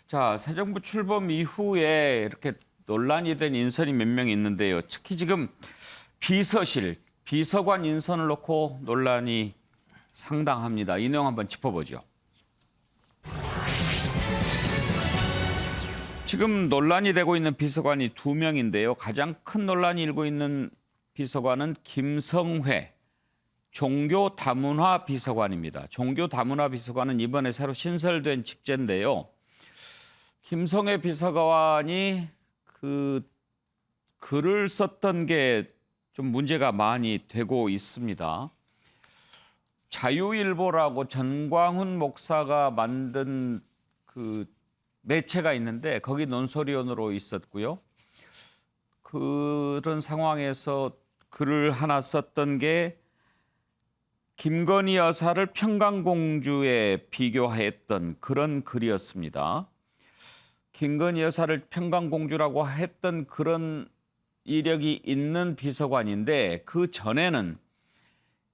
자, 새 정부 출범 이후에 이렇게 논란이 된 인선이 몇 명 있는데요. 특히 지금 비서실, 비서관 인선을 놓고 논란이 상당합니다. 이 내용 한번 짚어보죠. 지금 논란이 되고 있는 비서관이 2명인데요. 가장 큰 논란이 일고 있는 비서관은 김성회 종교다문화 비서관입니다. 종교다문화 비서관은 이번에 새로 신설된 직제인데요. 김성회 비서관이 그 글을 썼던 게 좀 문제가 많이 되고 있습니다. 자유일보라고 전광훈 목사가 만든 그 매체가 있는데 거기 논설위원으로 있었고요. 그런 상황에서 글을 하나 썼던 게 김건희 여사를 평강공주에 비교했던 그런 글이었습니다. 김건희 여사를 평강공주라고 했던 그런 이력이 있는 비서관인데 그 전에는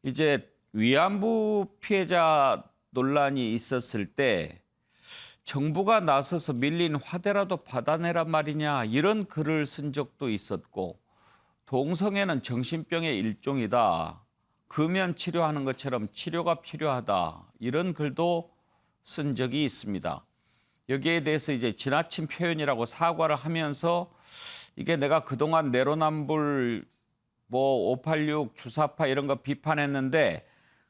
이제 위안부 피해자 논란이 있었을 때 정부가 나서서 밀린 화대라도 받아내란 말이냐 이런 글을 쓴 적도 있었고 동성애는 정신병의 일종이다. 금연 치료하는 것처럼 치료가 필요하다. 이런 글도 쓴 적이 있습니다. 여기에 대해서 이제 지나친 표현이라고 사과를 하면서 이게 내가 그동안 내로남불 뭐 586 주사파 이런 거 비판했는데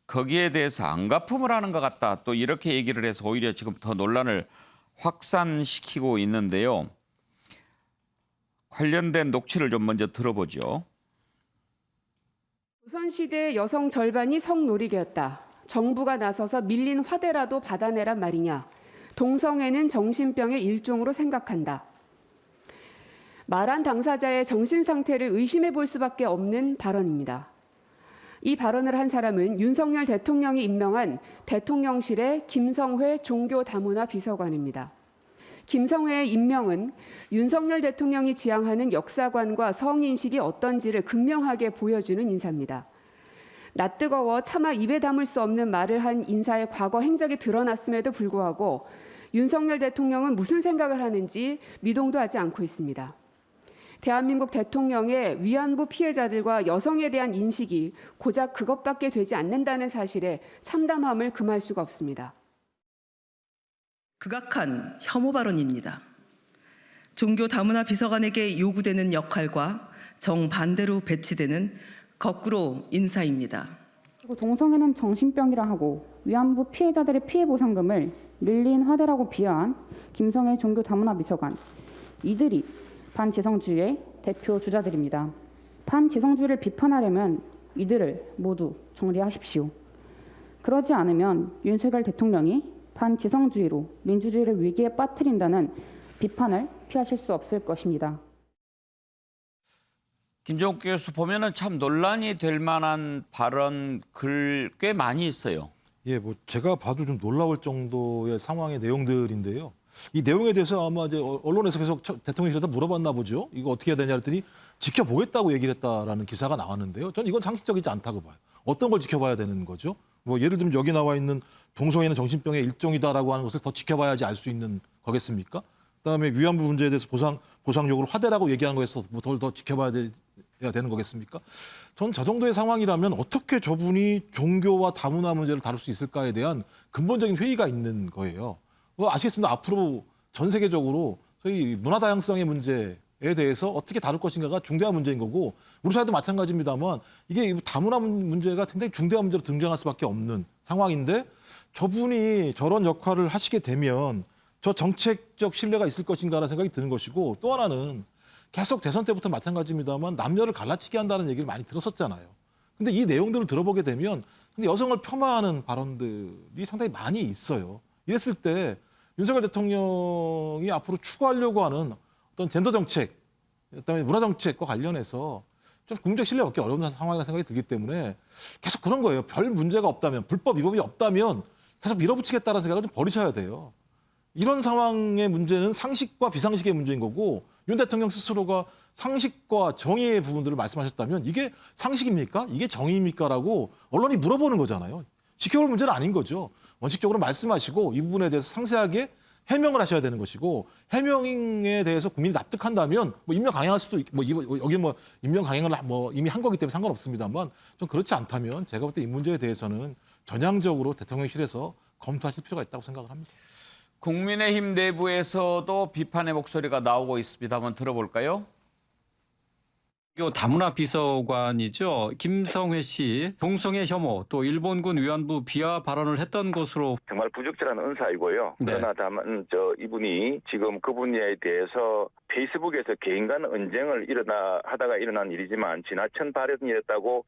거기에 대해서 안갚음을 하는 것 같다. 또 이렇게 얘기를 해서 오히려 지금 더 논란을 확산시키고 있는데요. 관련된 녹취를 좀 먼저 들어보죠. 조선시대 여성 절반이 성노리개였다. 정부가 나서서 밀린 화대라도 받아내란 말이냐. 동성애는 정신병의 일종으로 생각한다. 말한 당사자의 정신 상태를 의심해 볼 수밖에 없는 발언입니다. 이 발언을 한 사람은 윤석열 대통령이 임명한 대통령실의 김성회 종교다문화 비서관입니다. 김성회의 임명은 윤석열 대통령이 지향하는 역사관과 성인식이 어떤지를 극명하게 보여주는 인사입니다. 낯뜨거워 차마 입에 담을 수 없는 말을 한 인사의 과거 행적이 드러났음에도 불구하고 윤석열 대통령은 무슨 생각을 하는지 미동도 하지 않고 있습니다. 대한민국 대통령의 위안부 피해자들과 여성에 대한 인식이 고작 그것밖에 되지 않는다는 사실에 참담함을 금할 수가 없습니다. 극악한 혐오 발언입니다. 종교 다문화 비서관에게 요구되는 역할과 정반대로 배치되는 거꾸로 인사입니다. 그리고 동성애는 정신병이라 하고 위안부 피해자들의 피해 보상금을 밀린 화대라고 비하한 김성애 종교 다문화 비서관. 이들이 반지성주의의 대표 주자들입니다. 반지성주의를 비판하려면 이들을 모두 정리하십시오. 그러지 않으면 윤석열 대통령이 반지성주의로 민주주의를 위기에 빠뜨린다는 비판을 피하실 수 없을 것입니다. 김종욱 교수 보면은 참 논란이 될 만한 발언 글 꽤 많이 있어요. 예, 뭐 제가 봐도 좀 놀라울 정도의 상황의 내용들인데요. 이 내용에 대해서 아마 이제 언론에서 계속 대통령실에다 물어봤나 보죠. 이거 어떻게 해야 되냐 했더니 지켜보겠다고 얘기를 했다라는 기사가 나왔는데요. 저는 이건 상식적이지 않다고 봐요. 어떤 걸 지켜봐야 되는 거죠? 뭐 예를 들면 여기 나와 있는 동성애는 정신병의 일종이다라고 하는 것을 더 지켜봐야지 알 수 있는 거겠습니까? 그다음에 위안부 문제에 대해서 보상 요구를 화대라고 얘기하는 거에서 뭐 더 지켜봐야 되는 거겠습니까? 전 저 정도의 상황이라면 어떻게 저분이 종교와 다문화 문제를 다룰 수 있을까에 대한 근본적인 회의가 있는 거예요. 뭐 아시겠습니다. 앞으로 전 세계적으로 저희 문화 다양성의 문제에 대해서 어떻게 다룰 것인가가 중대한 문제인 거고 우리 사회도 마찬가지입니다만 이게 다문화 문제가 굉장히 중대한 문제로 등장할 수밖에 없는 상황인데 저분이 저런 역할을 하시게 되면 저 정책적 신뢰가 있을 것인가라는 생각이 드는 것이고 또 하나는 계속 대선 때부터 마찬가지입니다만 남녀를 갈라치게 한다는 얘기를 많이 들었었잖아요. 근데 이 내용들을 들어보게 되면 근데 여성을 폄하하는 발언들이 상당히 많이 있어요. 이랬을 때 윤석열 대통령이 앞으로 추구하려고 하는 어떤 젠더 정책, 그다음에 문화 정책과 관련해서 좀 국민적 신뢰 얻기 어려운 상황이라는 생각이 들기 때문에 계속 그런 거예요. 별 문제가 없다면, 불법 위법이 없다면 계속 밀어붙이겠다는 생각을 좀 버리셔야 돼요. 이런 상황의 문제는 상식과 비상식의 문제인 거고 윤 대통령 스스로가 상식과 정의의 부분들을 말씀하셨다면 이게 상식입니까? 이게 정의입니까? 라고 언론이 물어보는 거잖아요. 지켜볼 문제는 아닌 거죠. 원칙적으로 말씀하시고 이 부분에 대해서 상세하게 해명을 하셔야 되는 것이고 해명에 대해서 국민이 납득한다면 뭐 임명 강행할 수도 있고 여기 뭐 임명 강행을 뭐 이미 한 거기 때문에 상관없습니다만 좀 그렇지 않다면 제가 볼 때 이 문제에 대해서는 전향적으로 대통령실에서 검토하실 필요가 있다고 생각을 합니다. 국민의힘 내부에서도 비판의 목소리가 나오고 있습니다. 한번 들어볼까요? 다문화 비서관이죠. 김성회 씨 동성애 혐오 또 일본군 위안부 비하 발언을 했던 것으로 정말 부적절한 언사이고요. 네. 그러나 다만 이분이 지금 그 분야에 대해서 페이스북에서 개인 간 언쟁을 하다가 일어난 일이지만 지나친 발언이었다고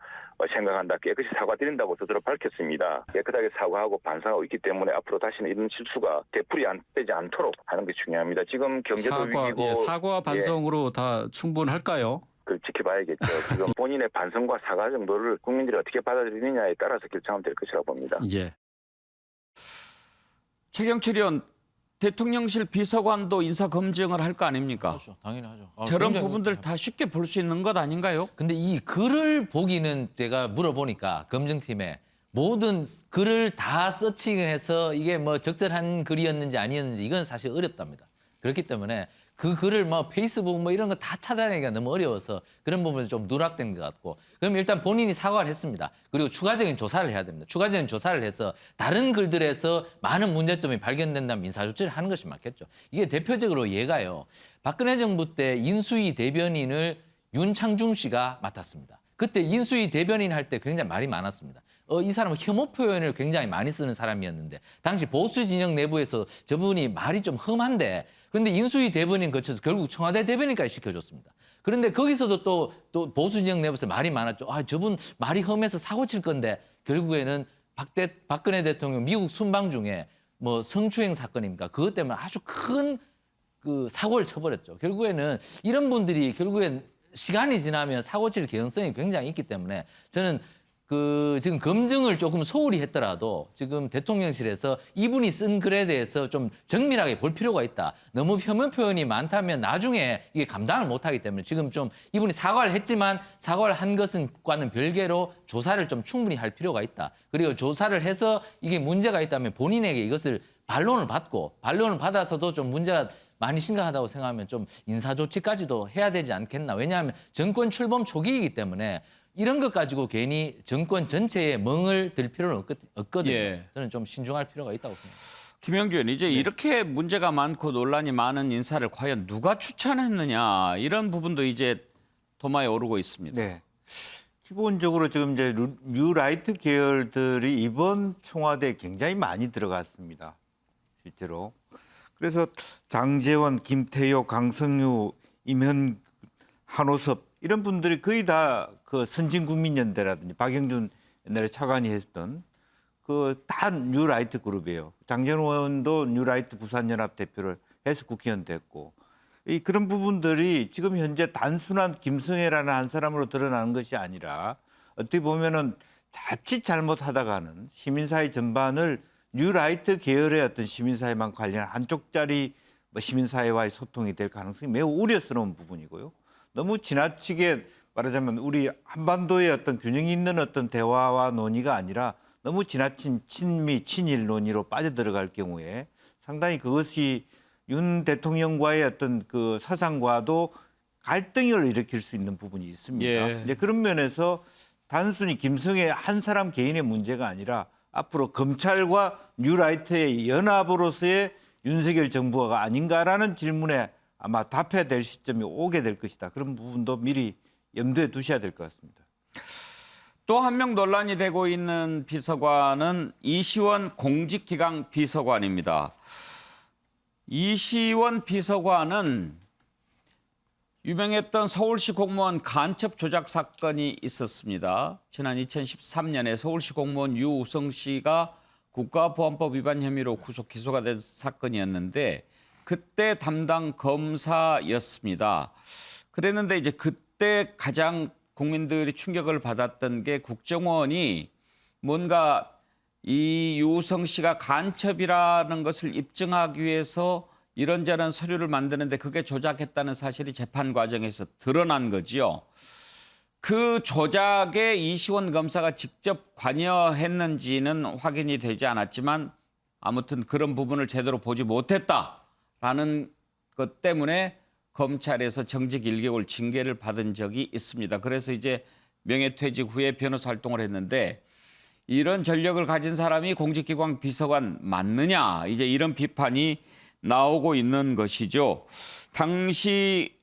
생각한다. 깨끗이 사과드린다고 스스로 밝혔습니다. 깨끗하게 사과하고 반성하고 있기 때문에 앞으로 다시는 이런 실수가 되풀이 되지 않도록 하는 게 중요합니다. 지금 경제도 위기고 사과 반성으로 다 충분할까요? 그걸 지켜봐야겠죠. 지금 본인의 반성과 사과 정도를 국민들이 어떻게 받아들이느냐에 따라서 결정하면 될 것이라고 봅니다. 예. 최경철 의원, 대통령실 비서관도 인사 검증을 할 거 아닙니까? 그렇죠. 당연히 하죠. 저런 굉장히 부분들 다 쉽게 볼 수 있는 것 아닌가요? 근데 이 글을 보기는 제가 물어보니까 검증팀에 모든 글을 다 서칭해서 이게 뭐 적절한 글이었는지 아니었는지 이건 사실 어렵답니다. 그렇기 때문에 그 글을 뭐 페이스북 뭐 이런 거 다 찾아내기가 너무 어려워서 그런 부분에서 좀 누락된 것 같고 그럼 일단 본인이 사과를 했습니다. 그리고 추가적인 조사를 해야 됩니다. 추가적인 조사를 해서 다른 글들에서 많은 문제점이 발견된다면 인사조치를 하는 것이 맞겠죠. 이게 대표적으로 얘가요. 박근혜 정부 때 인수위 대변인을 윤창중 씨가 맡았습니다. 그때 인수위 대변인 할 때 굉장히 말이 많았습니다. 이 사람은 혐오 표현을 굉장히 많이 쓰는 사람이었는데 당시 보수 진영 내부에서 저분이 말이 좀 험한데 근데 인수위 대변인 거쳐서 결국 청와대 대변인까지 시켜줬습니다. 그런데 거기서도 또 보수 진영 내부에서 말이 많았죠. 저분 말이 험해서 사고 칠 건데 결국에는 박근혜 대통령 미국 순방 중에 뭐 성추행 사건입니까? 그것 때문에 아주 큰 그 사고를 쳐버렸죠. 결국에는 이런 분들이 결국엔 시간이 지나면 사고 칠 개연성이 굉장히 있기 때문에 저는 지금 검증을 조금 소홀히 했더라도 지금 대통령실에서 이분이 쓴 글에 대해서 좀 정밀하게 볼 필요가 있다. 너무 혐오 표현이 많다면 나중에 이게 감당을 못하기 때문에 지금 좀 이분이 사과를 했지만 사과를 한 것과는 별개로 조사를 좀 충분히 할 필요가 있다. 그리고 조사를 해서 이게 문제가 있다면 본인에게 이것을 반론을 받아서도 좀 문제가 많이 심각하다고 생각하면 좀 인사조치까지도 해야 되지 않겠나. 왜냐하면 정권 출범 초기이기 때문에 이런 것 가지고 괜히 정권 전체에 멍을 들 필요는 없거든요. 예. 저는 좀 신중할 필요가 있다고 생각합니다. 김영주 의원, 이제 이렇게 문제가 많고 논란이 많은 인사를 과연 누가 추천했느냐 이런 부분도 이제 도마에 오르고 있습니다. 네. 기본적으로 지금 이제 뉴라이트 계열들이 이번 청와대에 굉장히 많이 들어갔습니다. 실제로. 그래서 장제원, 김태효, 강성유, 임현, 한호섭 이런 분들이 거의 다 그 선진국민연대라든지 박영준 옛날에 차관이 했던 그 다 뉴라이트 그룹이에요. 장제원도 뉴라이트 부산연합 대표를 해서 국회의원 됐고 그런 부분들이 지금 현재 단순한 김성애라는 한 사람으로 드러나는 것이 아니라 어떻게 보면은 자칫 잘못하다가는 시민사회 전반을 뉴라이트 계열의 어떤 시민사회만 관련한 한쪽짜리 시민사회와의 소통이 될 가능성이 매우 우려스러운 부분이고요. 너무 지나치게 말하자면 우리 한반도의 어떤 균형이 있는 어떤 대화와 논의가 아니라 너무 지나친 친미, 친일 논의로 빠져들어갈 경우에 상당히 그것이 윤 대통령과의 어떤 그 사상과도 갈등을 일으킬 수 있는 부분이 있습니다. 예. 이제 그런 면에서 단순히 김성애 한 사람 개인의 문제가 아니라 앞으로 검찰과 뉴라이트의 연합으로서의 윤석열 정부가 아닌가라는 질문에 아마 답해야 될 시점이 오게 될 것이다. 그런 부분도 미리 염두에 두셔야 될 것 같습니다. 또 한 명 논란이 되고 있는 비서관은 이시원 공직기강 비서관입니다. 이시원 비서관은 유명했던 서울시 공무원 간첩 조작 사건이 있었습니다. 지난 2013년에 서울시 공무원 유우성 씨가 국가보안법 위반 혐의로 구속 기소가 된 사건이었는데 그때 담당 검사였습니다. 그랬는데 이제 그때 가장 국민들이 충격을 받았던 게 국정원이 뭔가 이 유우성 씨가 간첩이라는 것을 입증하기 위해서 이런저런 서류를 만드는데 그게 조작했다는 사실이 재판 과정에서 드러난 거지요. 그 조작에 이시원 검사가 직접 관여했는지는 확인이 되지 않았지만 아무튼 그런 부분을 제대로 보지 못했다라는 것 때문에 검찰에서 정직 1개월 징계를 받은 적이 있습니다. 그래서 이제 명예퇴직 후에 변호사 활동을 했는데 이런 전력을 가진 사람이 공직기관 비서관 맞느냐 이제 이런 비판이 나오고 있는 것이죠. 당시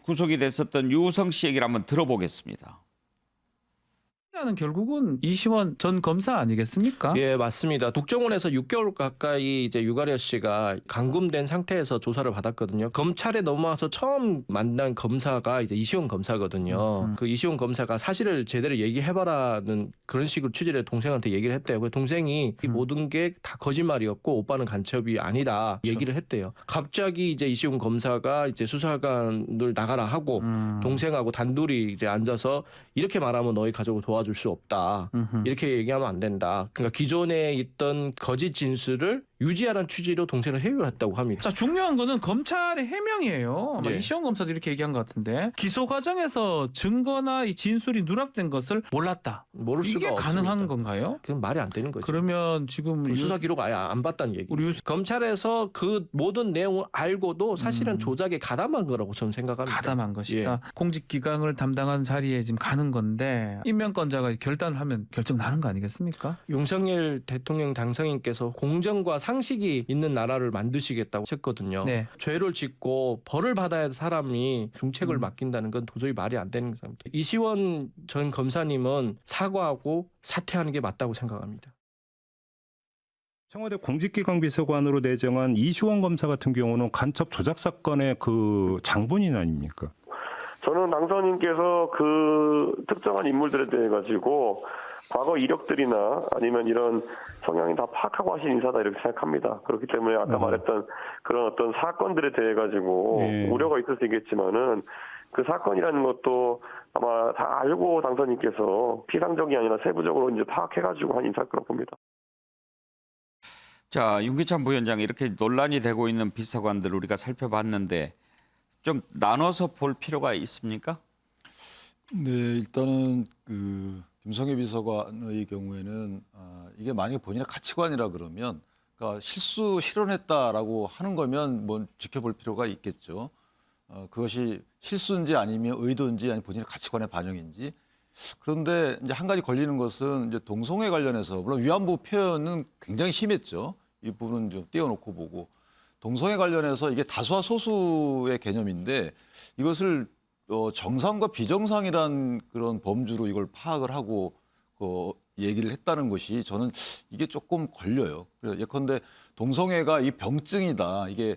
구속이 됐었던 유성 씨 얘기를 한번 들어보겠습니다. 는 결국은 이시원 전 검사 아니겠습니까? 예, 맞습니다. 국정원에서 6개월 가까이 이제 유가려 씨가 감금된 상태에서 조사를 받았거든요. 검찰에 넘어와서 처음 만난 검사가 이제 이시원 검사거든요. 그 이시원 검사가 사실을 제대로 얘기해봐라는 그런 식으로 취지를 동생한테 얘기를 했대요. 그 동생이 이 모든 게 다 거짓말이었고 오빠는 간첩이 아니다 얘기를 했대요. 갑자기 이제 이시원 검사가 이제 수사관을 나가라 하고 동생하고 단둘이 이제 앉아서 이렇게 말하면 너희 가족을 도와줄 수 없다. 이렇게 얘기하면 안 된다. 그러니까 기존에 있던 거짓 진술을 유지하라는 취지로 동생을 해유를 했다고 합니다. 자, 중요한 거는 검찰의 해명이에요. 아마 예. 이시원 검사도 이렇게 얘기한 것 같은데 기소 과정에서 증거나 이 진술이 누락된 것을 몰랐다. 모를 수가 이게 없습니다. 가능한 건가요? 그건 말이 안 되는 거죠. 그러면 지금 수사 기록 아예 안 봤다는 얘기. 검찰에서 그 모든 내용을 알고도 사실은 조작에 가담한 거라고 저는 생각합니다. 가담한 것이다. 예. 공직기강을 담당한 자리에 지금 가는 건데 임명권자가 결단을 하면 결정 나는 거 아니겠습니까? 윤석열 대통령 당선인께서 공정과 상식이 있는 나라를 만드시겠다고 했거든요. 네. 죄를 짓고 벌을 받아야 할 사람이 중책을 맡긴다는 건 도저히 말이 안 되는 겁니다. 이시원 전 검사님은 사과하고 사퇴하는 게 맞다고 생각합니다. 청와대 공직기강 비서관으로 내정한 이시원 검사 같은 경우는 간첩 조작 사건의 그 장본인 아닙니까? 저는 당선인께서 그 특정한 인물들에 대해 가지고 과거 이력들이나 아니면 이런 성향이 다 파악하고 하신 인사다 이렇게 생각합니다. 그렇기 때문에 아까 말했던 그런 어떤 사건들에 대해 가지고 우려가 있을 수 있겠지만은 그 사건이라는 것도 아마 다 알고 당선인께서 피상적이 아니라 세부적으로 이제 파악해가지고 한 인사일 거라고 봅니다. 자, 윤기찬 부위원장 이렇게 논란이 되고 있는 비서관들 우리가 살펴봤는데 좀 나눠서 볼 필요가 있습니까? 네, 일단은 그 김성애 비서관의 경우에는 이게 만약에 본인의 가치관이라 그러면 그러니까 실현했다라고 하는 거면 뭐 지켜볼 필요가 있겠죠. 그것이 실수인지 아니면 의도인지 아니면 본인의 가치관의 반영인지. 그런데 이제 한 가지 걸리는 것은 이제 동성애 관련해서 물론 위안부 표현은 굉장히 심했죠. 이 부분은 좀 떼어놓고 보고 동성애 관련해서 이게 다수와 소수의 개념인데 이것을 정상과 비정상이란 그런 범주로 이걸 파악을 하고 얘기를 했다는 것이 저는 이게 조금 걸려요. 그래서 예컨대 동성애가 이 병증이다, 이게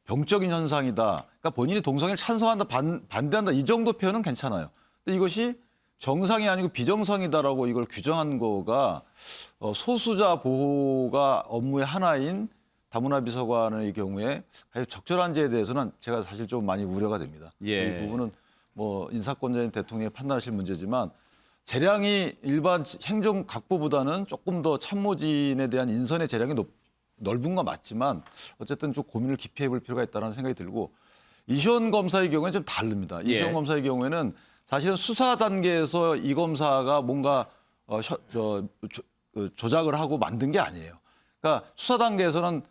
병적인 현상이다. 그러니까 본인이 동성애를 찬성한다, 반대한다 이 정도 표현은 괜찮아요. 근데 이것이 정상이 아니고 비정상이다라고 이걸 규정한 거가 소수자 보호가 업무의 하나인 다문화 비서관의 경우에 적절한지에 대해서는 제가 사실 좀 많이 우려가 됩니다. 예. 이 부분은 뭐 인사권자인 대통령이 판단하실 문제지만 재량이 일반 행정각부보다는 조금 더 참모진에 대한 인선의 재량이 넓은 건 맞지만 어쨌든 좀 고민을 깊이 해볼 필요가 있다는 생각이 들고 이시원 검사의 경우에는 좀 다릅니다. 이시원 검사의 경우에는 사실은 수사 단계에서 이 검사가 뭔가 조작을 하고 만든 게 아니에요. 그러니까 수사 단계에서는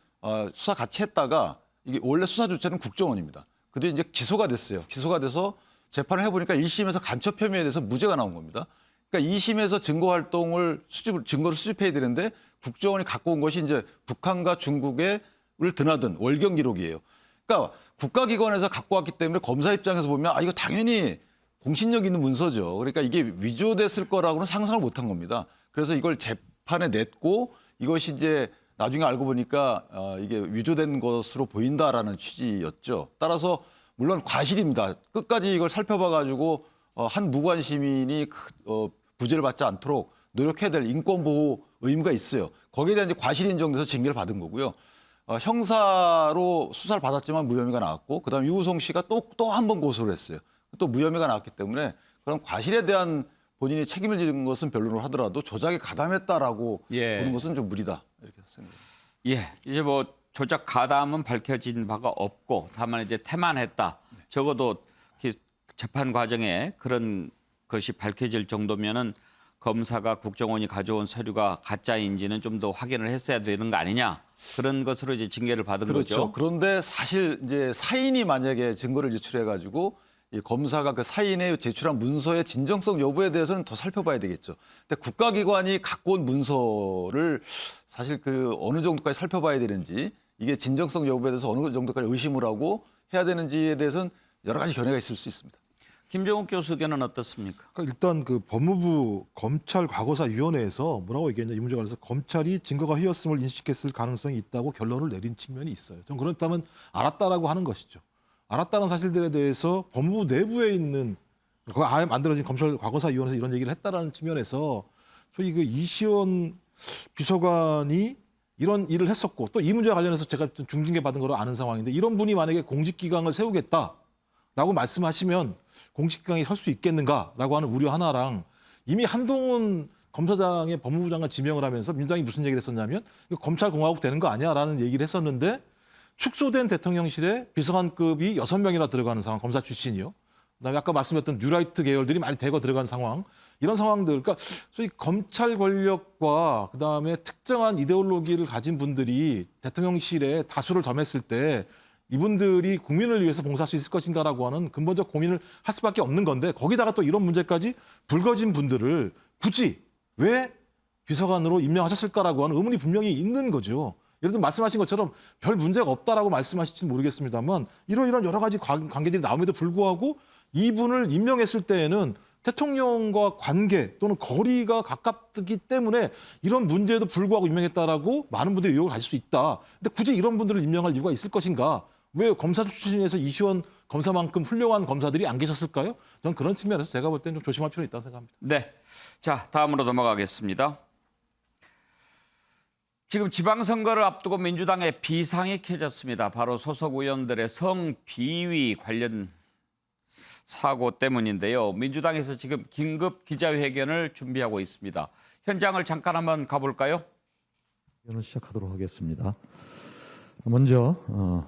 수사 같이 했다가 이게 원래 수사 주체는 국정원입니다. 그때 이제 기소가 됐어요. 기소가 돼서 재판을 해보니까 1심에서 간첩 혐의에 대해서 무죄가 나온 겁니다. 그러니까 2심에서 증거 활동을 증거를 수집해야 되는데 국정원이 갖고 온 것이 이제 북한과 중국을 드나든 월경 기록이에요. 그러니까 국가기관에서 갖고 왔기 때문에 검사 입장에서 보면 이거 당연히 공신력 있는 문서죠. 그러니까 이게 위조됐을 거라고는 상상을 못한 겁니다. 그래서 이걸 재판에 냈고 이것이 이제 나중에 알고 보니까 이게 위조된 것으로 보인다라는 취지였죠. 따라서 물론 과실입니다. 끝까지 이걸 살펴봐가지고 한 무관 시민이 부재를 받지 않도록 노력해야 될 인권보호 의무가 있어요. 거기에 대한 이제 과실 인정돼서 징계를 받은 거고요. 형사로 수사를 받았지만 무혐의가 나왔고 그다음에 유우성 씨가 또 한 번 고소를 했어요. 또 무혐의가 나왔기 때문에 그런 과실에 대한 본인이 책임을 지는 것은 별로로 하더라도 조작에 가담했다라고 보는 것은 좀 무리다 이렇게 생각합니다. 예, 이제 뭐 조작 가담은 밝혀진 바가 없고 다만 이제 태만했다. 적어도 재판 과정에 그런 것이 밝혀질 정도면은 검사가 국정원이 가져온 서류가 가짜인지는 좀 더 확인을 했어야 되는 거 아니냐. 그런 것으로 이제 징계를 받은 그렇죠. 거죠. 그런데 사실 이제 사인이 만약에 증거를 제출해 가지고 이 검사가 그 사인에 제출한 문서의 진정성 여부에 대해서는 더 살펴봐야 되겠죠. 근데 국가기관이 갖고 온 문서를 사실 그 어느 정도까지 살펴봐야 되는지 이게 진정성 여부에 대해서 어느 정도까지 의심을 하고 해야 되는지에 대해서는 여러 가지 견해가 있을 수 있습니다. 김정욱 교수 의견은 어떻습니까? 그러니까 일단 그 법무부 검찰과거사위원회에서 뭐라고 얘기했냐 이 문제에 관해서 검찰이 증거가 휘었음을 인식했을 가능성이 있다고 결론을 내린 측면이 있어요. 좀 그렇다면 알았다라고 하는 것이죠. 알았다는 사실들에 대해서 법무부 내부에 있는 그 안에 만들어진 검찰과거사위원회에서 이런 얘기를 했다라는 측면에서 소위 그 이시원 비서관이 이런 일을 했었고 또 이 문제와 관련해서 제가 좀 중징계 받은 걸로 아는 상황인데 이런 분이 만약에 공직기강을 세우겠다라고 말씀하시면 공직기강이 설 수 있겠는가라고 하는 우려 하나랑 이미 한동훈 검사장의 법무부 장관 지명을 하면서 민주당이 무슨 얘기를 했었냐면 이거 검찰공화국 되는 거 아니야라는 얘기를 했었는데 축소된 대통령실에 비서관급이 6명이나 들어가는 상황, 검사 출신이요. 그다음에 아까 말씀드렸던 뉴라이트 계열들이 많이 대거 들어간 상황, 이런 상황들, 그러니까 소위 검찰 권력과 그다음에 특정한 이데올로기를 가진 분들이 대통령실에 다수를 점했을 때 이분들이 국민을 위해서 봉사할 수 있을 것인가라고 하는 근본적 고민을 할 수밖에 없는 건데 거기다가 또 이런 문제까지 불거진 분들을 굳이 왜 비서관으로 임명하셨을까라고 하는 의문이 분명히 있는 거죠. 예를 들면 말씀하신 것처럼 별 문제가 없다라고 말씀하실지는 모르겠습니다만 이런 여러 가지 관계들이 나옴에도 불구하고 이분을 임명했을 때에는 대통령과 관계 또는 거리가 가깝기 때문에 이런 문제에도 불구하고 임명했다라고 많은 분들이 의혹을 가질 수 있다. 근데 굳이 이런 분들을 임명할 이유가 있을 것인가? 왜 검사 출신에서 이시원 검사만큼 훌륭한 검사들이 안 계셨을까요? 저는 그런 측면에서 제가 볼 때는 좀 조심할 필요가 있다고 생각합니다. 네. 자, 다음으로 넘어가겠습니다. 지금 지방선거를 앞두고 민주당의 비상이 켜졌습니다. 바로 소속 의원들의 성비위 관련 사고 때문인데요. 민주당에서 지금 긴급 기자회견을 준비하고 있습니다. 현장을 잠깐 한번 가볼까요? 회견을 시작하도록 하겠습니다. 먼저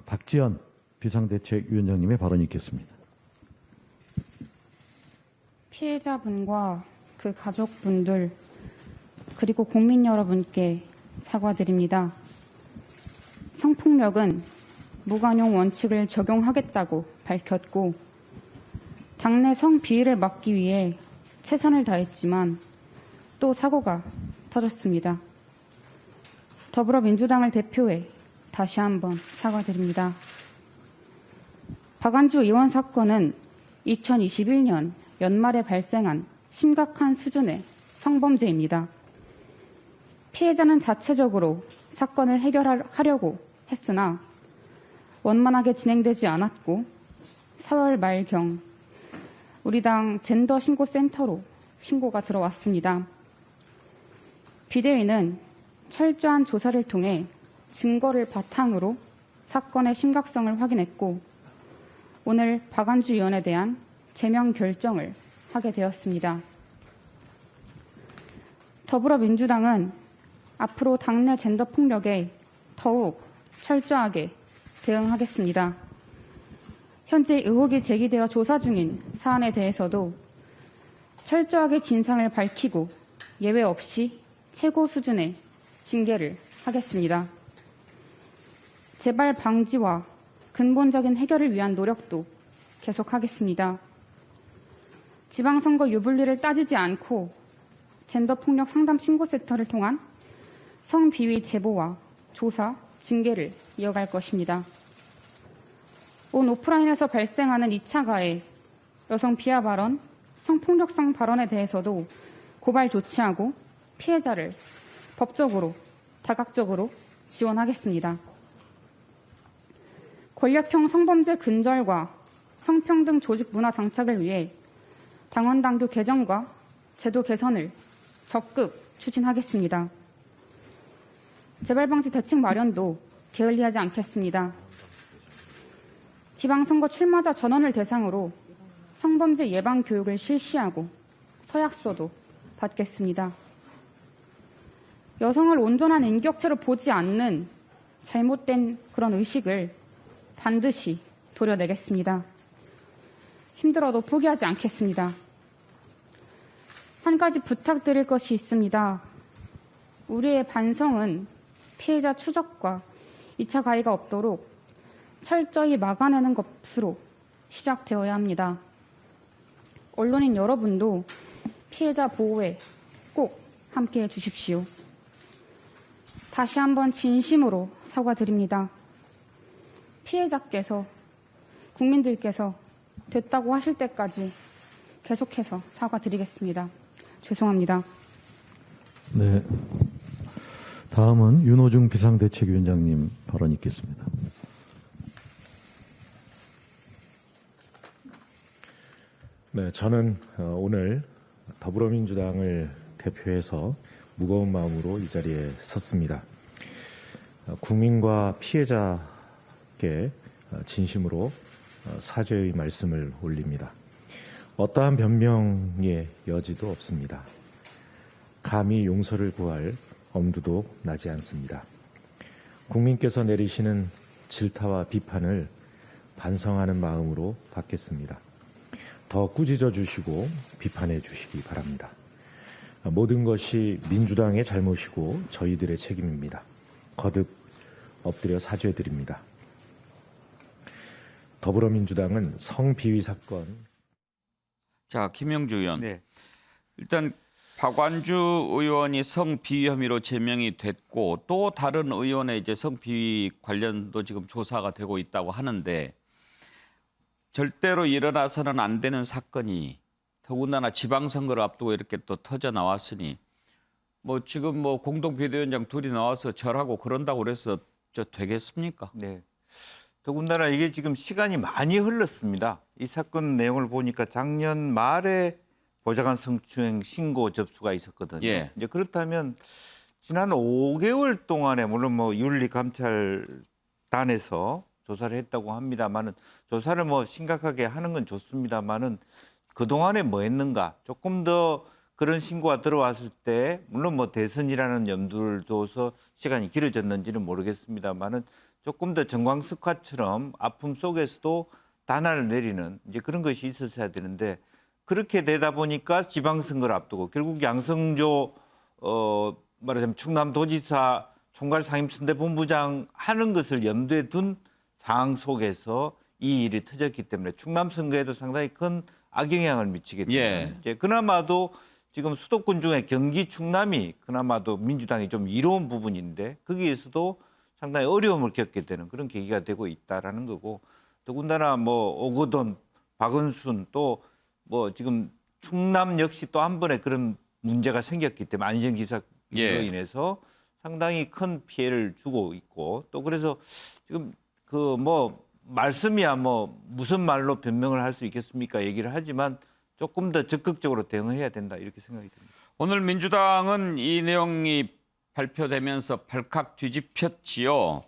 박지원 비상대책위원장님의 발언이 있겠습니다. 피해자분과 그 가족분들 그리고 국민 여러분께 사과드립니다. 성폭력은 무관용 원칙을 적용하겠다고 밝혔고 당내 성비위를 막기 위해 최선을 다했지만 또 사고가 터졌습니다. 더불어민주당을 대표해 다시 한번 사과드립니다. 박완주 의원 사건은 2021년 연말에 발생한 심각한 수준의 성범죄입니다. 피해자는 자체적으로 사건을 해결하려고 했으나 원만하게 진행되지 않았고 4월 말경 우리 당 젠더 신고센터로 신고가 들어왔습니다. 비대위는 철저한 조사를 통해 증거를 바탕으로 사건의 심각성을 확인했고 오늘 박완주 의원에 대한 제명 결정을 하게 되었습니다. 더불어민주당은 앞으로 당내 젠더 폭력에 더욱 철저하게 대응하겠습니다. 현재 의혹이 제기되어 조사 중인 사안에 대해서도 철저하게 진상을 밝히고 예외 없이 최고 수준의 징계를 하겠습니다. 재발 방지와 근본적인 해결을 위한 노력도 계속하겠습니다. 지방선거 유불리를 따지지 않고 젠더폭력 상담 신고센터를 통한 성비위 제보와 조사, 징계를 이어갈 것입니다. 온 오프라인에서 발생하는 2차 가해, 여성 비하 발언, 성폭력성 발언에 대해서도 고발 조치하고 피해자를 법적으로, 다각적으로 지원하겠습니다. 권력형 성범죄 근절과 성평등 조직 문화 장착을 위해 당원당규 개정과 제도 개선을 적극 추진하겠습니다. 재발방지 대책 마련도 게을리하지 않겠습니다. 지방선거 출마자 전원을 대상으로 성범죄 예방 교육을 실시하고 서약서도 받겠습니다. 여성을 온전한 인격체로 보지 않는 잘못된 그런 의식을 반드시 도려내겠습니다. 힘들어도 포기하지 않겠습니다. 한 가지 부탁드릴 것이 있습니다. 우리의 반성은 피해자 추적과 2차 가해가 없도록 철저히 막아내는 것으로 시작되어야 합니다. 언론인 여러분도 피해자 보호에 꼭 함께해 주십시오. 다시 한번 진심으로 사과드립니다. 피해자께서, 국민들께서 됐다고 하실 때까지 계속해서 사과드리겠습니다. 죄송합니다. 네. 다음은 윤호중 비상대책위원장님 발언 있겠습니다. 네, 저는 오늘 더불어민주당을 대표해서 무거운 마음으로 이 자리에 섰습니다. 국민과 피해자께 진심으로 사죄의 말씀을 올립니다. 어떠한 변명의 여지도 없습니다. 감히 용서를 구할 엄두도 나지 않습니다. 국민께서 내리시는 질타와 비판을 반성하는 마음으로 받겠습니다. 더 꾸짖어 주시고 비판해 주시기 바랍니다. 모든 것이 민주당의 잘못이고 저희들의 책임입니다. 거듭 엎드려 사죄드립니다. 더불어민주당은 성비위 사건. 자, 김영주 의원. 네. 일단 박완주 의원이 성비위 혐의로 제명이 됐고 또 다른 의원의 이제 성비위 관련도 지금 조사가 되고 있다고 하는데 절대로 일어나서는 안 되는 사건이 더군다나 지방선거를 앞두고 이렇게 또 터져 나왔으니 뭐 지금 뭐 공동 비대위원장 둘이 나와서 절하고 그런다고 그래서 되겠습니까? 네. 더군다나 이게 지금 시간이 많이 흘렀습니다. 이 사건 내용을 보니까 작년 말에 보좌관 성추행 신고 접수가 있었거든요. 예. 이제 그렇다면 지난 5개월 동안에 물론 뭐 윤리감찰단에서 조사를 했다고 합니다만은 조사를 뭐 심각하게 하는 건 좋습니다만은 그 동안에 뭐 했는가? 조금 더 그런 신고가 들어왔을 때 물론 뭐 대선이라는 염두를 둬서 시간이 길어졌는지는 모르겠습니다만은 조금 더 정광석화처럼 아픔 속에서도 단화를 내리는 이제 그런 것이 있었어야 되는데 그렇게 되다 보니까 지방선거를 앞두고 결국 양성조 말하자면 충남도지사 총괄상임선대본부장 하는 것을 염두에 둔 상황 속에서 이 일이 터졌기 때문에 충남 선거에도 상당히 큰 악영향을 미치게 됩니다. 예. 이제 그나마도 지금 수도권 중에 경기 충남이 그나마도 민주당이 좀 이로운 부분인데 거기에서도 상당히 어려움을 겪게 되는 그런 계기가 되고 있다라는 거고 더군다나 뭐 오거돈, 박은순 또 뭐 지금 충남 역시 또 한 번에 그런 문제가 생겼기 때문에 안희정 기사로 인해서 상당히 큰 피해를 주고 있고 또 그래서 지금 그 뭐 말씀이야 뭐 무슨 말로 변명을 할 수 있겠습니까? 얘기를 하지만 조금 더 적극적으로 대응해야 된다 이렇게 생각이 듭니다. 오늘 민주당은 이 내용이 발표되면서 발칵 뒤집혔지요.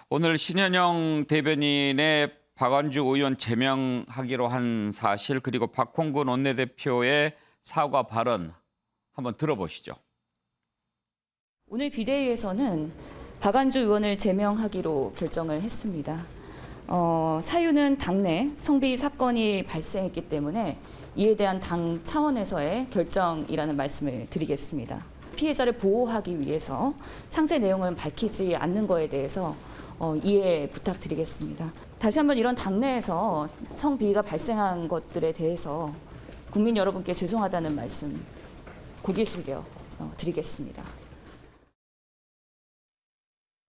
오늘 신현영 대변인의 박완주 의원 제명하기로 한 사실 그리고 박홍근 원내대표의 사과 발언 한번 들어보시죠. 오늘 비대위에서는 박완주 의원을 제명하기로 결정을 했습니다. 사유는 당내 성비위 사건이 발생했기 때문에 이에 대한 당 차원에서의 결정이라는 말씀을 드리겠습니다. 피해자를 보호하기 위해서 상세 내용을 밝히지 않는 거에 대해서 이해 부탁드리겠습니다. 다시 한번 이런 당내에서 성비위가 발생한 것들에 대해서 국민 여러분께 죄송하다는 말씀 고개 숙여 드리겠습니다.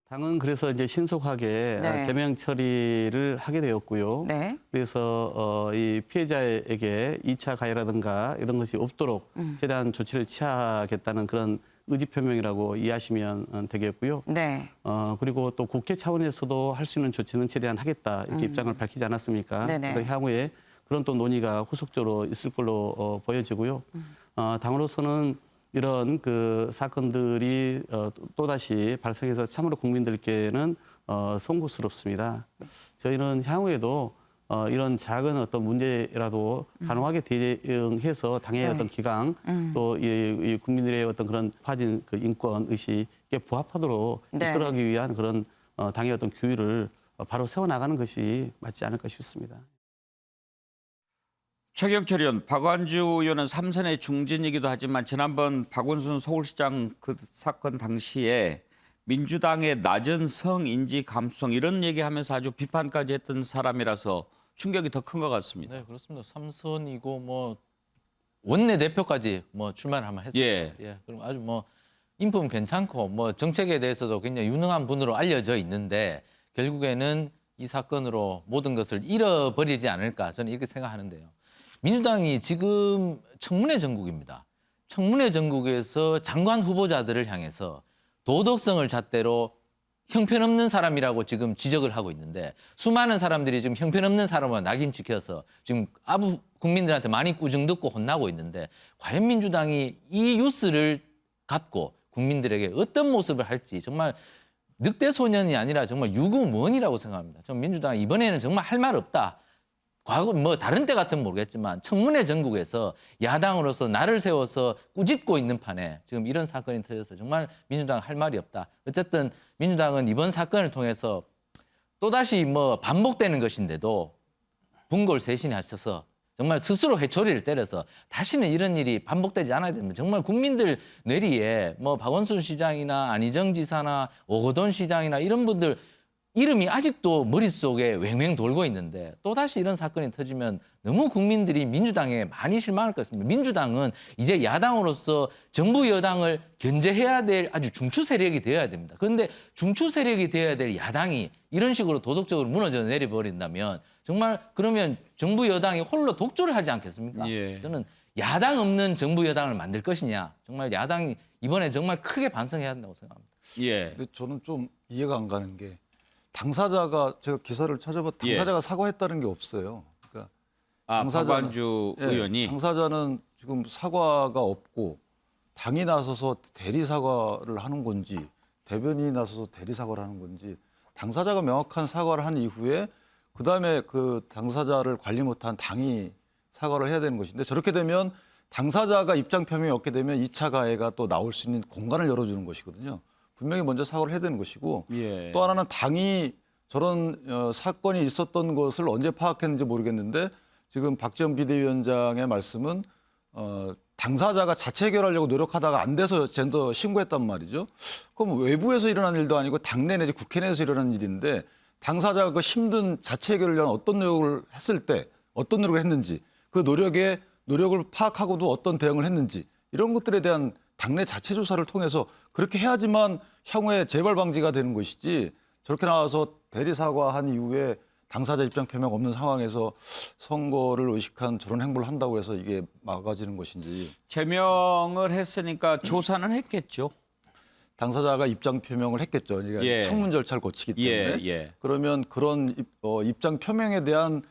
당은 그래서 이제 신속하게 제명 처리를 하게 되었고요. 그래서 이 피해자에게 2차 가해라든가 이런 것이 없도록 최대한 조치를 취하겠다는 그런 의지 표명이라고 이해하시면 되겠고요. 그리고 또 국회 차원에서도 할 수 있는 조치는 최대한 하겠다 이렇게 입장을 밝히지 않았습니까? 그래서 향후에 그런 또 논의가 후속적으로 있을 걸로 보여지고요. 당으로서는 이런 그 사건들이 또다시 발생해서 참으로 국민들께는 송구스럽습니다. 저희는 향후에도 이런 작은 어떤 문제라도 단호하게 대응해서 당의 어떤 기강 또 이 국민들의 어떤 그런 높아진 그 인권 의식에 부합하도록 이끌어가기 위한 그런 당의 어떤 규율을 바로 세워나가는 것이 맞지 않을까 싶습니다. 최경철 의원, 박완주 의원은 3선의 중진이기도 하지만 지난번 박원순 서울시장 그 사건 당시에 민주당의 낮은 성인지 감수성 이런 얘기하면서 아주 비판까지 했던 사람이라서 충격이 더 큰 것 같습니다. 네, 그렇습니다. 3선이고 뭐 원내 대표까지 뭐 출마를 한번 했었죠. 예. 그럼 아주 뭐 인품 괜찮고 뭐 정책에 대해서도 굉장히 유능한 분으로 알려져 있는데 결국에는 이 사건으로 모든 것을 잃어버리지 않을까 저는 이렇게 생각하는데요. 민주당이 지금 청문회 전국입니다. 청문회 전국에서 장관 후보자들을 향해서 도덕성을 잣대로 형편없는 사람이라고 지금 지적을 하고 있는데 수많은 사람들이 지금 형편없는 사람을 낙인 찍혀서 지금 아부 국민들한테 많이 꾸중 듣고 혼나고 있는데 과연 민주당이 이 뉴스를 갖고 국민들에게 어떤 모습을 할지 정말 늑대 소년이 아니라 정말 유구무원이라고 생각합니다. 전 민주당 이번에는 정말 할 말 없다. 과거 뭐 다른 때 같으면 모르겠지만 청문회 전국에서 야당으로서 나를 세워서 꾸짖고 있는 판에 지금 이런 사건이 터져서 정말 민주당 할 말이 없다. 어쨌든 민주당은 이번 사건을 통해서 또다시 뭐 반복되는 것인데도 분골쇄신이 하셔서 정말 스스로 회초리를 때려서 다시는 이런 일이 반복되지 않아야 됩니다. 정말 국민들 뇌리에 뭐 박원순 시장이나 안희정 지사나 오거돈 시장이나 이런 분들 이름이 아직도 머릿속에 왱왱 돌고 있는데 또다시 이런 사건이 터지면 너무 국민들이 민주당에 많이 실망할 것 같습니다. 민주당은 이제 야당으로서 정부 여당을 견제해야 될 아주 중추 세력이 되어야 됩니다. 그런데 중추 세력이 되어야 될 야당이 이런 식으로 도덕적으로 무너져 내려버린다면 정말 그러면 정부 여당이 홀로 독주를 하지 않겠습니까? 저는 야당 없는 정부 여당을 만들 것이냐. 정말 야당이 이번에 정말 크게 반성해야 한다고 생각합니다. 근데 저는 좀 이해가 안 가는 게 당사자가 제가 기사를 찾아봤 당사자가 사과했다는 게 없어요. 그러니까 박완주 의원이 당사자는 지금 사과가 없고 당이 나서서 대리 사과를 하는 건지 대변인이 나서서 대리 사과를 하는 건지 당사자가 명확한 사과를 한 이후에 그다음에 그 당사자를 관리 못한 당이 사과를 해야 되는 것인데 저렇게 되면 당사자가 입장 표명이 없게 되면 2차 가해가 또 나올 수 있는 공간을 열어주는 것이거든요. 분명히 먼저 사과를 해야 되는 것이고 또 하나는 당이 저런 사건이 있었던 것을 언제 파악했는지 모르겠는데 지금 박지원 비대위원장의 말씀은 당사자가 자체 해결하려고 노력하다가 안 돼서 젠더 신고했단 말이죠. 그럼 외부에서 일어난 일도 아니고 당내 내지 국회 내에서 일어난 일인데 당사자가 그 힘든 자체 해결을 위한 어떤 노력을 했을 때 어떤 노력을 했는지 그 노력을 파악하고도 어떤 대응을 했는지 이런 것들에 대한 당내 자체 조사를 통해서 그렇게 해야지만 향후에 재발 방지가 되는 것이지 저렇게 나와서 대리 사과한 이후에 당사자 입장 표명 없는 상황에서 선거를 의식한 저런 행보를 한다고 해서 이게 막아지는 것인지. 제명을 했으니까 조사는 했겠죠. 당사자가 입장 표명을 했겠죠. 그러니까 청문 절차를 거치기 때문에. 그러면 그런 입장 표명에 대한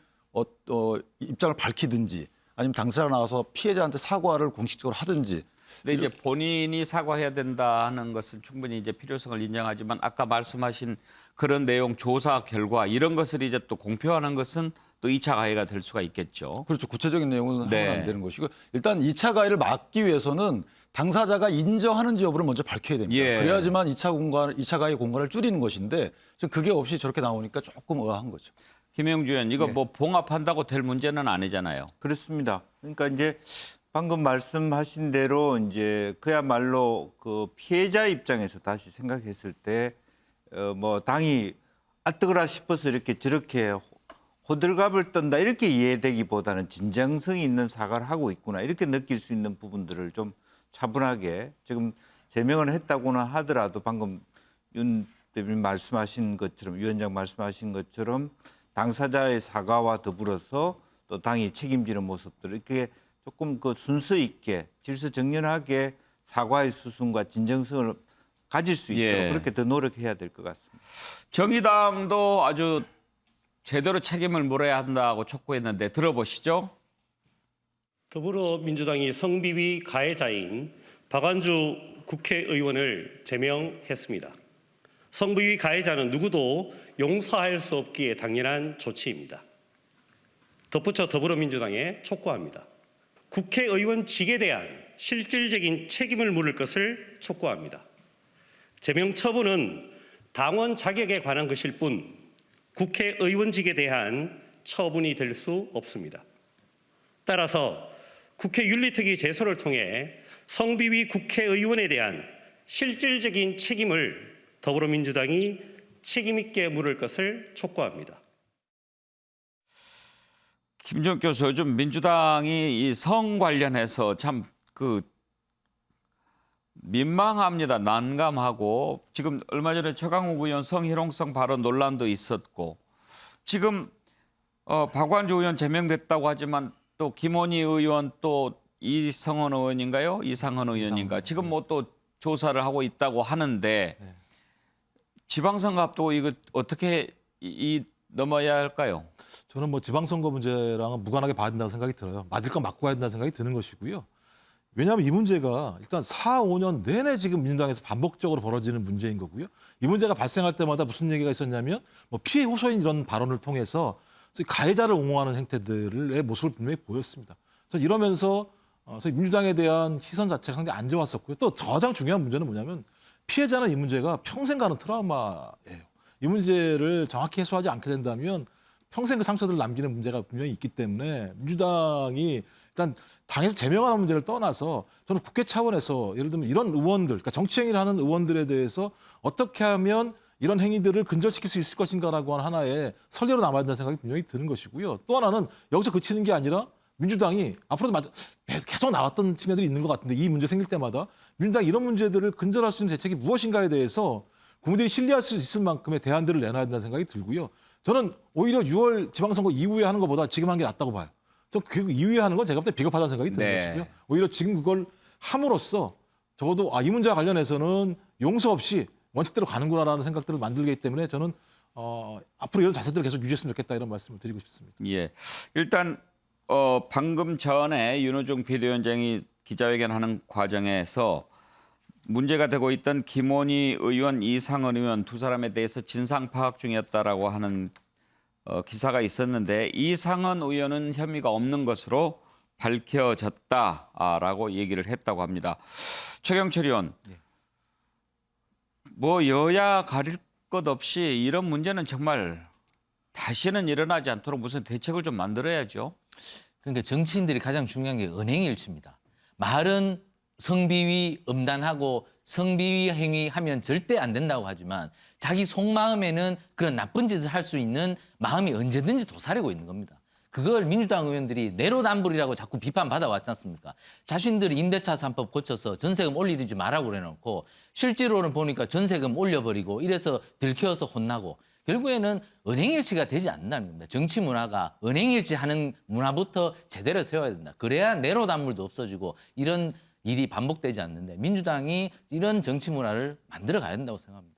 입장을 밝히든지 아니면 당사자가 나와서 피해자한테 사과를 공식적으로 하든지. 근데 이제 본인이 사과해야 된다는 것은 충분히 이제 필요성을 인정하지만 아까 말씀하신 그런 내용 조사 결과 이런 것을 이제 또 공표하는 것은 또 2차 가해가 될 수가 있겠죠. 그렇죠. 구체적인 내용은 하면 안 되는 것이고 일단 2차 가해를 막기 위해서는 당사자가 인정하는지 여부를 먼저 밝혀야 됩니다. 그래야지만 2차 가해 공간을 줄이는 것인데 지금 그게 없이 저렇게 나오니까 조금 의아한 거죠. 김영주 의원, 이거 뭐 봉합한다고 될 문제는 아니잖아요. 그렇습니다. 그러니까 이제 방금 말씀하신 대로 이제 그야말로 그 피해자 입장에서 다시 생각했을 때 뭐 당이 아뜨거라 싶어서 이렇게 저렇게 호들갑을 떤다 이렇게 이해되기보다는 진정성이 있는 사과를 하고 있구나 이렇게 느낄 수 있는 부분들을 좀 차분하게 지금 제명을 했다고나 하더라도 방금 윤 대표님 말씀하신 것처럼 위원장 말씀하신 것처럼 당사자의 사과와 더불어서 또 당이 책임지는 모습들 이렇게 조금 그 순서 있게 질서정연하게 사과의 수순과 진정성을 가질 수 있도록 그렇게 더 노력해야 될 것 같습니다. 정의당도 아주 제대로 책임을 물어야 한다고 촉구했는데 들어보시죠. 더불어민주당이 성비위 가해자인 박완주 국회의원을 제명했습니다. 성비위 가해자는 누구도 용서할 수 없기에 당연한 조치입니다. 덧붙여 더불어민주당에 촉구합니다. 국회의원직에 대한 실질적인 책임을 물을 것을 촉구합니다. 제명 처분은 당원 자격에 관한 것일 뿐 국회의원직에 대한 처분이 될 수 없습니다. 따라서 국회 윤리특위 제소를 통해 성비위 국회의원에 대한 실질적인 책임을 더불어민주당이 책임 있게 물을 것을 촉구합니다. 김종 교수, 요즘 민주당이 이 성 관련해서 참 민망합니다. 난감하고 지금 얼마 전에 최강욱 의원 성희롱성 발언 논란도 있었고 지금 박완주 의원 제명됐다고 하지만 또 김원희 의원 또 이상헌 의원인가 지금 뭐 또 조사를 하고 있다고 하는데 지방선거 앞두고 이거 어떻게 넘어야 할까요? 저는 뭐 지방선거 문제랑은 무관하게 봐야 된다고 생각이 들어요. 맞을 건 맞고 가야 된다는 생각이 드는 것이고요. 왜냐하면 이 문제가 일단 4, 5년 내내 지금 민주당에서 반복적으로 벌어지는 문제인 거고요. 이 문제가 발생할 때마다 무슨 얘기가 있었냐면 뭐 피해 호소인 이런 발언을 통해서 가해자를 옹호하는 행태들의 모습을 분명히 보였습니다. 그래서 이러면서 민주당에 대한 시선 자체가 상당히 안 좋았었고요. 또 가장 중요한 문제는 뭐냐면 피해자는 이 문제가 평생 가는 트라우마예요. 이 문제를 정확히 해소하지 않게 된다면 평생 그 상처들을 남기는 문제가 분명히 있기 때문에 민주당이 일단 당에서 제명하는 문제를 떠나서 저는 국회 차원에서 예를 들면 이런 의원들, 그러니까 정치 행위를 하는 의원들에 대해서 어떻게 하면 이런 행위들을 근절시킬 수 있을 것인가라고 하는 하나의 선례로 남아야 된다는 생각이 분명히 드는 것이고요. 또 하나는 여기서 그치는 게 아니라 민주당이 앞으로도 계속 나왔던 측면들이 있는 것 같은데 이 문제 생길 때마다 민주당이 이런 문제들을 근절할 수 있는 대책이 무엇인가에 대해서 국민들이 신뢰할 수 있을 만큼의 대안들을 내놔야 된다는 생각이 들고요. 저는 오히려 6월 지방선거 이후에 하는 것보다 지금 하는 게 낫다고 봐요. 그 이후에 하는 건 제가 볼 때 비겁하다는 생각이 드는 것이고요. 오히려 지금 그걸 함으로써 적어도 이 문제와 관련해서는 용서 없이 원칙대로 가는구나라는 생각들을 만들기 때문에 저는 앞으로 이런 자세들을 계속 유지했으면 좋겠다 이런 말씀을 드리고 싶습니다. 예, 일단 방금 전에 윤호중 비대위원장이 기자회견하는 과정에서 문제가 되고 있던 김원희 의원, 이상헌 의원 두 사람에 대해서 진상 파악 중이었다라고 하는 기사가 있었는데 이상헌 의원은 혐의가 없는 것으로 밝혀졌다라고 얘기를 했다고 합니다. 최경철 의원, 뭐 여야 가릴 것 없이 이런 문제는 정말 다시는 일어나지 않도록 무슨 대책을 좀 만들어야죠. 그러니까 정치인들이 가장 중요한 게 은행일치입니다. 말은 성비위 엄단하고 성비위 행위하면 절대 안 된다고 하지만 자기 속마음에는 그런 나쁜 짓을 할 수 있는 마음이 언제든지 도사리고 있는 겁니다. 그걸 민주당 의원들이 내로남불이라고 자꾸 비판받아 왔지 않습니까? 자신들이 임대차 3법 고쳐서 전세금 올리지 말라고 그래놓고 실제로는 보니까 전세금 올려버리고 이래서 들켜서 혼나고 결국에는 은행일치가 되지 않는다는 겁니다. 정치 문화가 은행일치하는 문화부터 제대로 세워야 된다. 그래야 내로남불도 없어지고 이런 일이 반복되지 않는데 민주당이 이런 정치 문화를 만들어 가야 된다고 생각합니다.